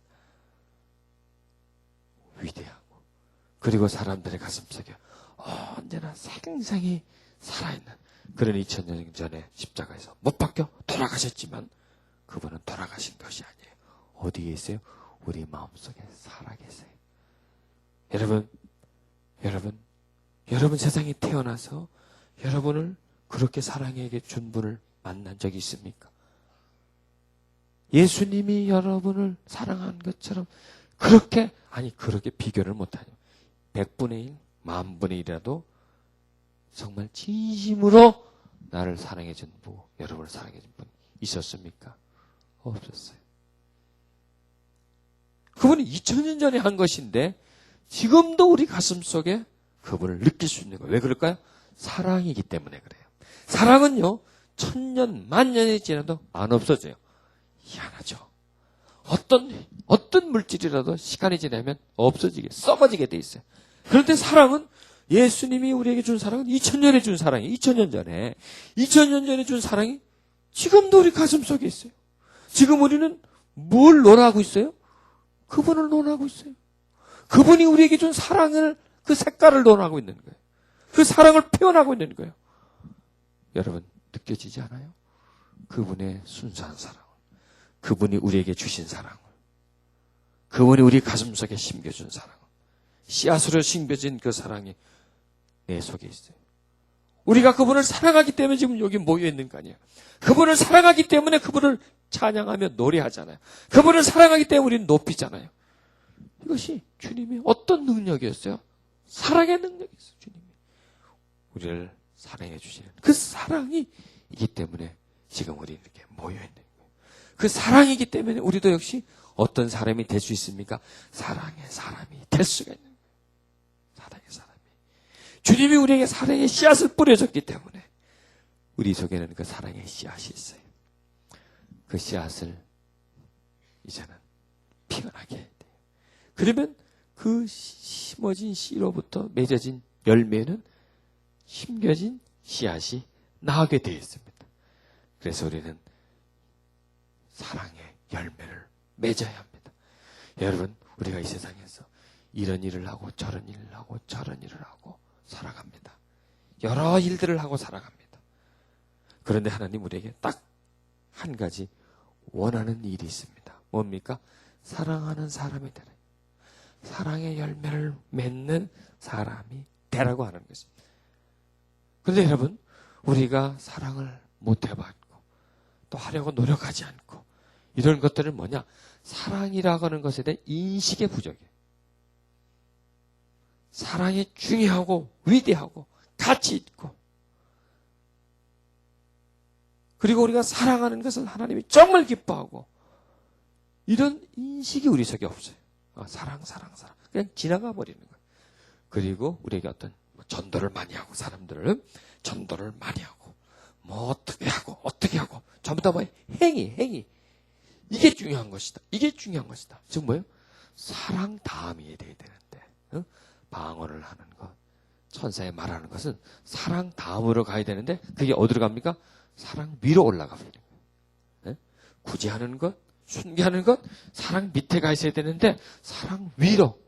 위대하고 그리고 사람들의 가슴속에 언제나 생생히 살아있는 그런 2000년 전에 십자가에서 못 박혀 돌아가셨지만 그분은 돌아가신 것이 아니에요. 어디에 계세요? 우리 마음속에 살아계세요. 여러분 세상에 태어나서 여러분을 그렇게 사랑해 준 분을 만난 적이 있습니까? 예수님이 여러분을 사랑한 것처럼 그렇게 비교를 못하죠. 100분의 1, 10,000분의 1이라도 정말 진심으로 나를 사랑해 준 분, 여러분을 사랑해 준 분 있었습니까? 없었어요. 그분이 2000년 전에 한 것인데 지금도 우리 가슴 속에 그분을 느낄 수 있는 거예요. 왜 그럴까요? 사랑이기 때문에 그래요. 사랑은요, 1000년, 10,000년이 지나도 안 없어져요. 희한하죠. 어떤 물질이라도 시간이 지나면 썩어지게 돼 있어요. 그런데 사랑은 예수님이 우리에게 준 사랑은 2000년에 준 사랑이에요. 2000년 전에 준 사랑이 지금도 우리 가슴 속에 있어요. 지금 우리는 뭘 논하고 있어요? 그분을 논하고 있어요. 그분이 우리에게 준 사랑을, 그 색깔을 논하고 있는 거예요. 그 사랑을 표현하고 있는 거예요. 여러분, 느껴지지 않아요? 그분의 순수한 사랑, 그분이 우리에게 주신 사랑을, 그분이 우리 가슴속에 심겨준 사랑, 씨앗으로 심겨진 그 사랑이 내 속에 있어요. 우리가 그분을 사랑하기 때문에 지금 여기 모여 있는 거 아니에요. 그분을 사랑하기 때문에 그분을 찬양하며 노래하잖아요. 그분을 사랑하기 때문에 우리는 높이잖아요. 이것이 주님의 어떤 능력이었어요? 사랑의 능력이었어요. 주님이 우리를 사랑해 주시는 그 사랑이 있기 때문에 지금 우리 이렇게 모여 있는 거예요. 그 사랑이기 때문에 우리도 역시 어떤 사람이 될 수 있습니까? 사랑의 사람이 될 수가 있는 거예요. 사랑의 사람이. 주님이 우리에게 사랑의 씨앗을 뿌려줬기 때문에 우리 속에는 그 사랑의 씨앗이 있어요. 그 씨앗을 이제는 피어나게 해야 돼요. 그러면 그 심어진 씨로부터 맺어진 열매는 심겨진 씨앗이 나게 되어 있습니다. 그래서 우리는 사랑의 열매를 맺어야 합니다. 여러분, 우리가 이 세상에서 이런 일을 하고 저런 일을 하고 저런 일을 하고 살아갑니다. 여러 일들을 하고 살아갑니다. 그런데 하나님 우리에게 딱 한 가지 원하는 일이 있습니다. 뭡니까? 사랑하는 사람이 되라. 사랑의 열매를 맺는 사람이 되라고 하는 것입니다. 그런데 여러분, 우리가 사랑을 못 해봤고 또 하려고 노력하지 않고 이런 것들은 뭐냐? 사랑이라고 하는 것에 대한 인식의 부족이에요. 사랑이 중요하고 위대하고 가치 있고, 그리고 우리가 사랑하는 것은 하나님이 정말 기뻐하고, 이런 인식이 우리 속에 없어요. 사랑. 그냥 지나가 버리는 거예요. 그리고 우리에게 어떤 전도를 많이 하고, 사람들을 전도를 많이 하고, 어떻게 하고, 전부 다 뭐예요? 행위. 이게 중요한 것이다. 지금 뭐예요? 사랑 다음이 돼야 되는데, 방언을 하는 것, 천사에 말하는 것은 사랑 다음으로 가야 되는데, 그게 어디로 갑니까? 사랑 위로 올라가 버리는 거예요. 구제하는 것, 순교하는 것, 사랑 밑에 가 있어야 되는데, 사랑 위로,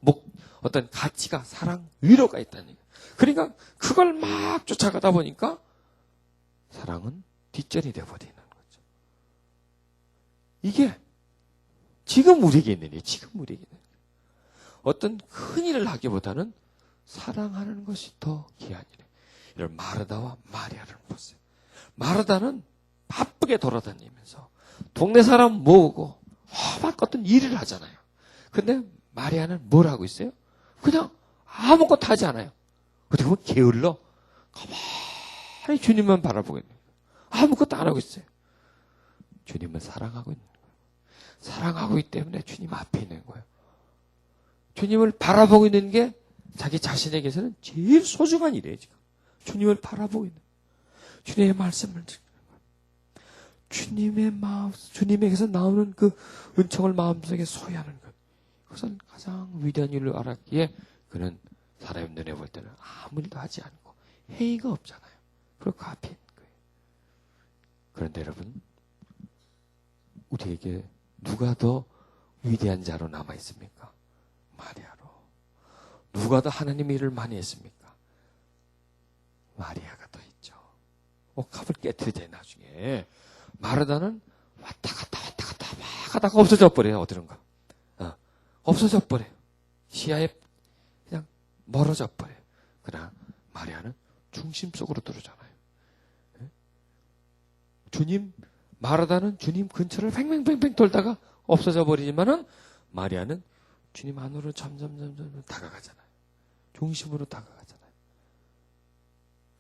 어떤 가치가 사랑 위로 가 있다는 거예요. 그러니까 그걸 막 쫓아가다 보니까 사랑은 뒷전이 되어버리는 거죠. 이게 지금 우리에게 있는 일이에요. 어떤 큰 일을 하기보다는 사랑하는 것이 더 귀한 일이에요. 이런 마르다와 마리아를 보세요. 마르다는 바쁘게 돌아다니면서 동네 사람 모으고 막 어떤 일을 하잖아요. 근데 마리아는 뭘 하고 있어요? 그냥 아무것도 하지 않아요. 어떻게 보면 게을러 가만히 주님만 바라보고 있는 거예요. 아무것도 안 하고 있어요. 주님을 사랑하고 있는 거예요. 사랑하고 있기 때문에 주님 앞에 있는 거예요. 주님을 바라보고 있는 게 자기 자신에게서는 제일 소중한 일이에요. 지금 주님을 바라보고 있는 거예요. 주님의 말씀을 듣는 거예요. 주님의 마음, 주님에게서 나오는 그 은총을 마음속에 소유하는 것, 그것은 가장 위대한 일로 알았기에 그는 사람의 눈에 볼 때는 아무 일도 하지 않고 행위가 없잖아요. 그리고 그 앞에 있는 거예요. 그런데 여러분, 우리에게 누가 더 위대한 자로 남아 있습니까? 마리아로. 누가 더 하나님의 일을 많이 했습니까? 마리아가 더 있죠. 옥합을 깨뜨리자 나중에. 마르다는 왔다 갔다 막 하다가 없어져 버려요. 어디론가. 없어져 버려요. 시야에 그냥 멀어져 버려요. 그러나 마리아는 중심 속으로 들어오잖아요. 마르다는 주님 근처를 팽팽팽팽 돌다가 없어져 버리지만은 마리아는 주님 안으로 점점 다가가잖아요. 중심으로 다가가잖아요.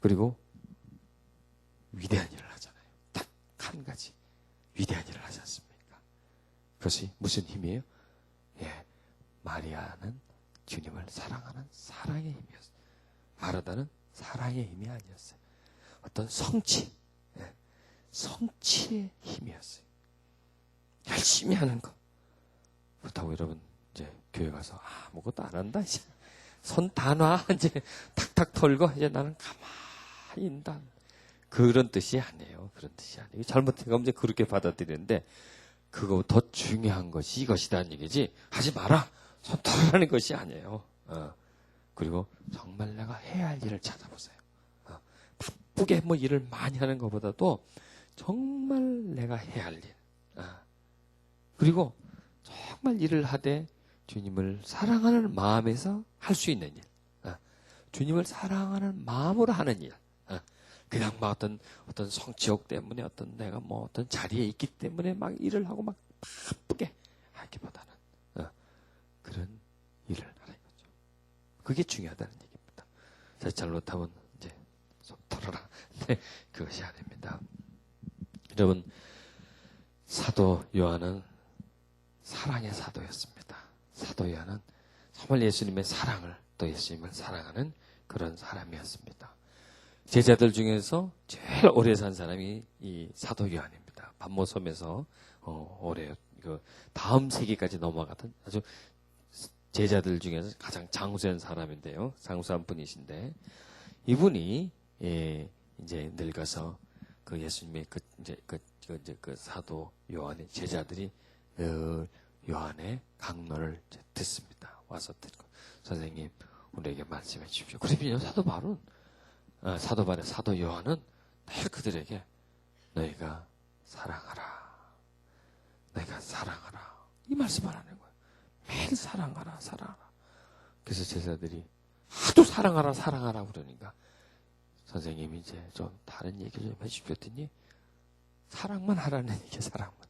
그리고 위대한 일을 하잖아요. 딱 한 가지 위대한 일을 하지 않습니까? 그것이 무슨 힘이에요? 마리아는 주님을 사랑하는 사랑의 힘이었어요. 마르다는 사랑의 힘이 아니었어요. 어떤 성취의 힘이었어요. 열심히 하는 것. 그렇다고 여러분 이제 교회 가서 아무것도 안 한다. 이제 손 다 놔. 이제 탁탁 털고 이제 나는 가만히 있다. 그런 뜻이 아니에요. 잘못된 거 이제 그렇게 받아들이는데, 그거 더 중요한 것이 이것이다는 얘기지. 하지 마라. 손 털으라는 것이 아니에요. 그리고 정말 내가 해야 할 일을 찾아보세요. 바쁘게 일을 많이 하는 것보다도 정말 내가 해야 할 일. 그리고 정말 일을 하되 주님을 사랑하는 마음에서 할 수 있는 일. 주님을 사랑하는 마음으로 하는 일. 그냥 어떤 성취욕 때문에 내가 어떤 자리에 있기 때문에 막 일을 하고 막 바쁘게 하기보다는 그런 일을 하는 거죠. 그게 중요하다는 얘기입니다. 잘못하면 이제 손 털어라. 네, 그것이 아닙니다. 여러분, 사도 요한은 사랑의 사도였습니다. 사도 요한은 정말 예수님의 사랑을, 또 예수님을 사랑하는 그런 사람이었습니다. 제자들 중에서 제일 오래 산 사람이 이 사도 요한입니다. 반모섬에서 오래 다음 세기까지 넘어가던 아주 제자들 중에서 가장 장수한 사람인데요. 장수한 분이신데 이분이 이제 늙어서 그 예수님의 그 사도 요한의 제자들이 늘 요한의 강론을 듣습니다. 와서 듣고 선생님 우리에게 말씀해 주십시오. 그러면 사도 요한은 늘 그들에게 너희가 사랑하라. 이 말씀을 하는 거예요. 매일 사랑하라. 그래서 제자들이 하도 사랑하라 그러니까 선생님이 이제 좀 다른 얘기 좀 해주십시오 했더니 사랑만 하라는 얘기, 사랑하라.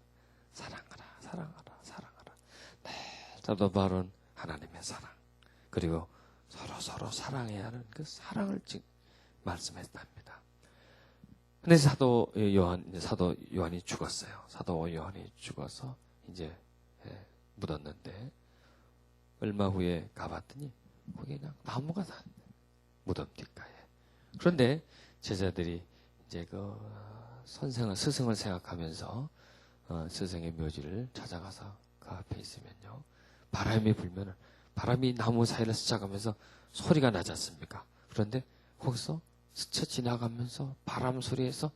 네, 사도 바울은 하나님의 사랑 그리고 서로 사랑해야 하는 그 사랑을 말씀했답니다. 근데 사도 요한이 죽었어요. 사도 요한이 죽어서 이제 묻었는데 얼마 후에 가봤더니 거기 그냥 나무가 다 무덤 뒷가에. 그런데 제자들이 이제 그 스승을 생각하면서 스승의 묘지를 찾아가서 그 앞에 있으면요, 바람이 불면은 바람이 나무 사이를 스쳐가면서 소리가 나지 않습니까? 그런데 거기서 스쳐 지나가면서 바람 소리에서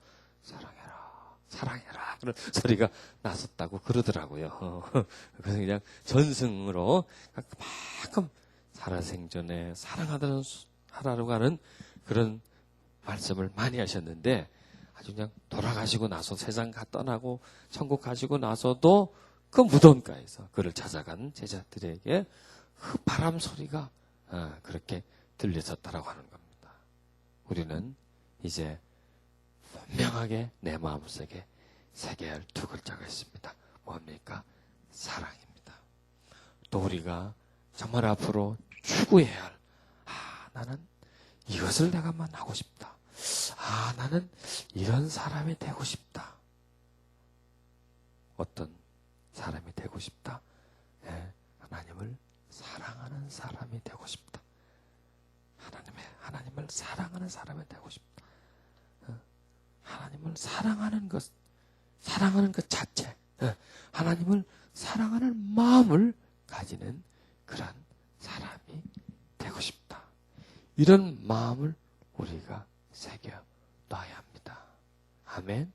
사랑해라 그런 소리가 났었다고 그러더라고요. 그래서 그냥 전승으로 그만큼 살아생전에 하라고 하는 그런 말씀을 많이 하셨는데 아주 그냥 돌아가시고 나서 세상 떠나고 천국 가시고 나서도 그 무덤가에서 그를 찾아간 제자들에게 그 바람 소리가 그렇게 들렸었다라고 하는 겁니다. 우리는 이제 분명하게 내 마음속에 새겨야 할 두 글자가 있습니다. 뭡니까? 사랑입니다. 또 우리가 정말 앞으로 추구해야 할 나는 이것을 내가만 하고 싶다. 나는 이런 사람이 되고 싶다. 어떤 사람이 되고 싶다? 하나님을 사랑하는 사람이 되고 싶다. 하나님을 사랑하는 사람이 되고 싶다. 하나님을 사랑하는 것 자체, 하나님을 사랑하는 마음을 가지는 그런 사람이 되고 싶다. 이런 마음을 우리가 새겨 놔야 합니다. 아멘.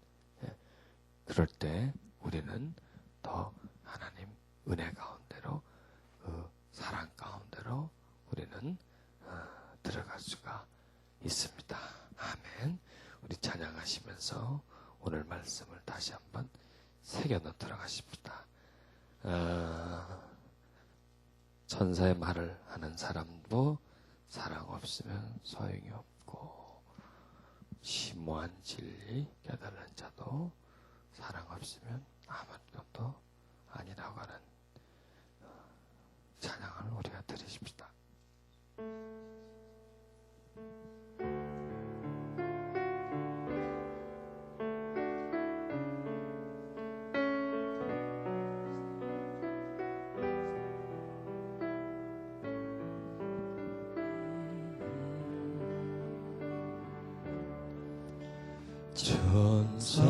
그럴 때 우리는 더 하나님 은혜 가운데로, 그 사랑 가운데로 우리는 들어갈 수가 있습니다. 아멘. 우리 찬양하시면서 오늘 말씀을 다시 한번 새겨 넣도록 하십니다. 천사의 말을 하는 사람도 사랑 없으면 소용이 없고, 심오한 진리 깨달은 자도 사랑 없으면 아무것도 아니라고 하는 찬양을 우리가 드리십시다.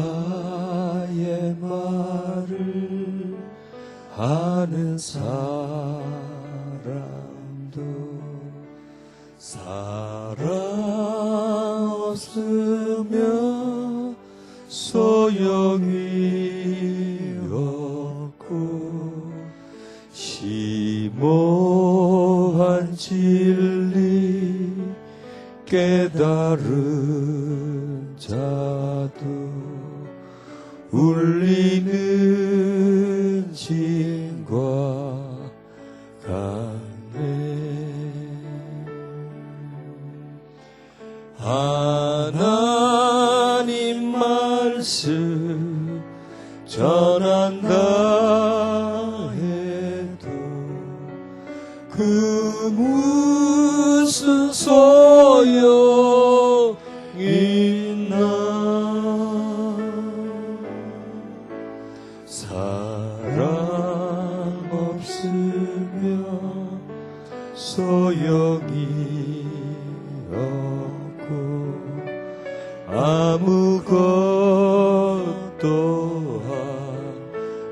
천사의 말을 하는 사람도 사랑 없으면 소용이 없고, 심오한 진리 깨달은 자도 울리는 진과 같네. 하나님 말씀 전한다 해도 그 무슨 소용 있나. 사랑 없으면 소용이 없고 아무것도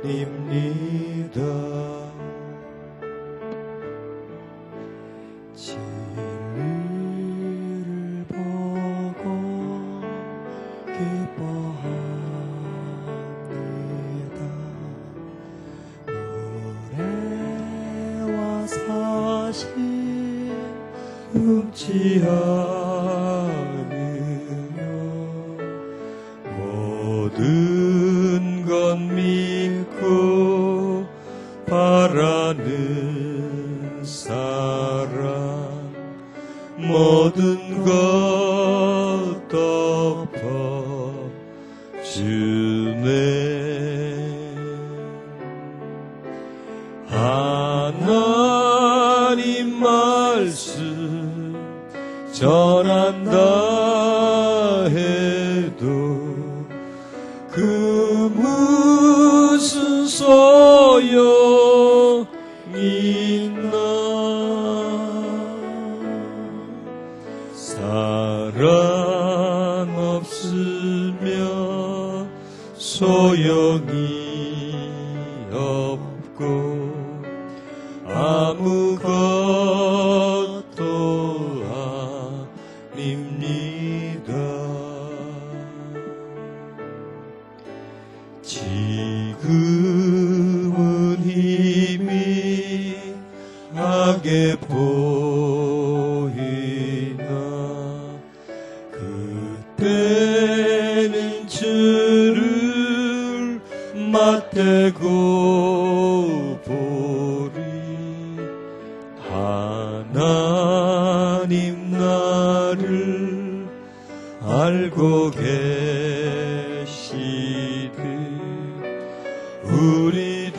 아닙니다. 않으며 모든 것 믿고 바라는 사랑 모든 것 덮어 주네. 하나님 말씀 전한다 해도 그 무슨 소용 있나. 사랑 없으면 소용이 없고 아무것도 아닙니다. 지금은 희미하게 보이나 그때는 주를 맞대고 보리. 하나님 나를 알고 계시듯 우리도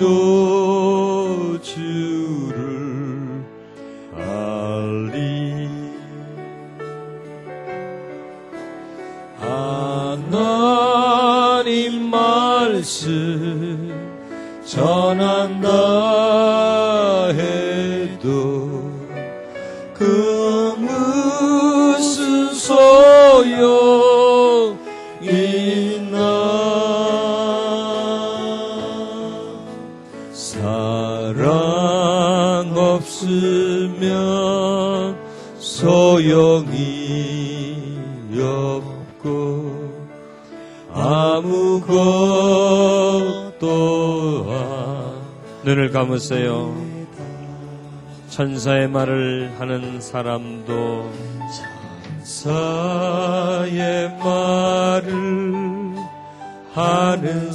주를 알리. 하나님 말씀 전한다 해도 그 무슨 소용 있나. 사랑 없으면 소용이 없고 아무것도 눈을 감으세요. 천사의 말을 하는 사람도 천사의 말을 하는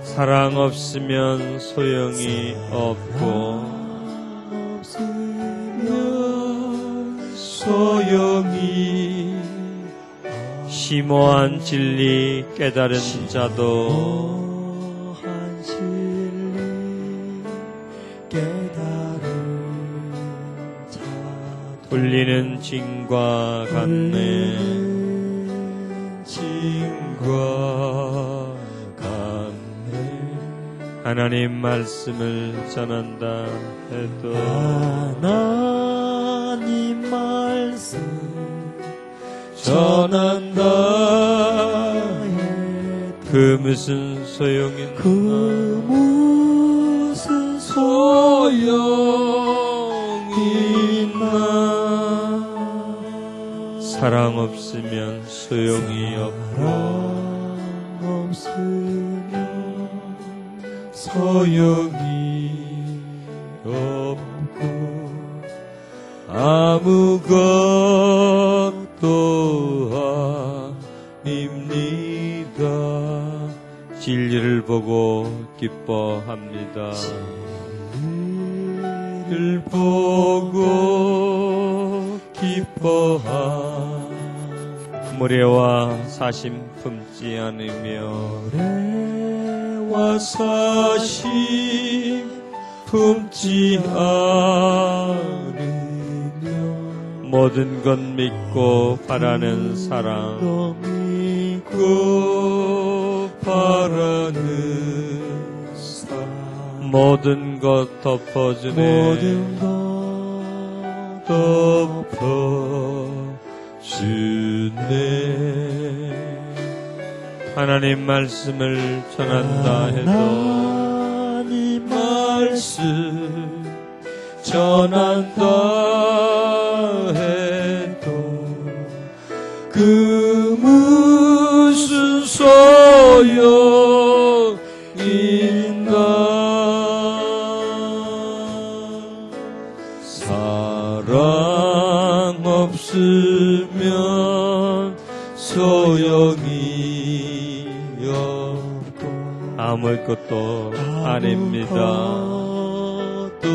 사랑 없으면 소용이 없고 소용이 심오한 진리 깨달은 자도 울리는 징과 같네. 징과 같네. 하나님 말씀을 전한다 해도 하나님 말씀 전한다 해도 그 무슨 소용이 있나. 그 무슨 소용이 있나. 사랑 없으면 소용이 없고 소용이 없고 아무것도 아닙니다. 진리를 보고 기뻐합니다. 진리를 보고 기뻐하. 무례와 사심 품지 않으며 무례와 사심 품지 않으며 모든 것 믿고 바라는 사랑 믿고 바라는 사랑 모든 것 덮어주네. 모든 것 덮어주네. 하나님 말씀을 전한다 해도 하나님 말씀 전한다 해도 그 무슨 소용 있나. 사랑 없으면 소용이 없고 아무것도 아닙니다. 또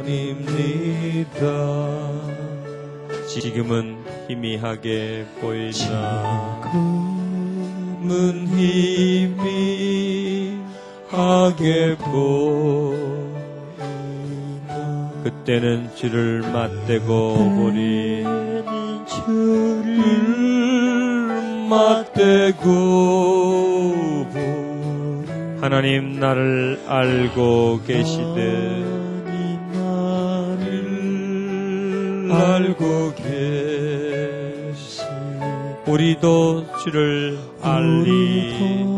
아닙니다. 지금은 희미하게 보이나 지금은 희미하게 보이나 그때는 주를 맞대고 보리. 주를 맞대고 보리. 하나님 나를 알고 계시되 하나님 나를 알고 계시 우리도 주를 알리.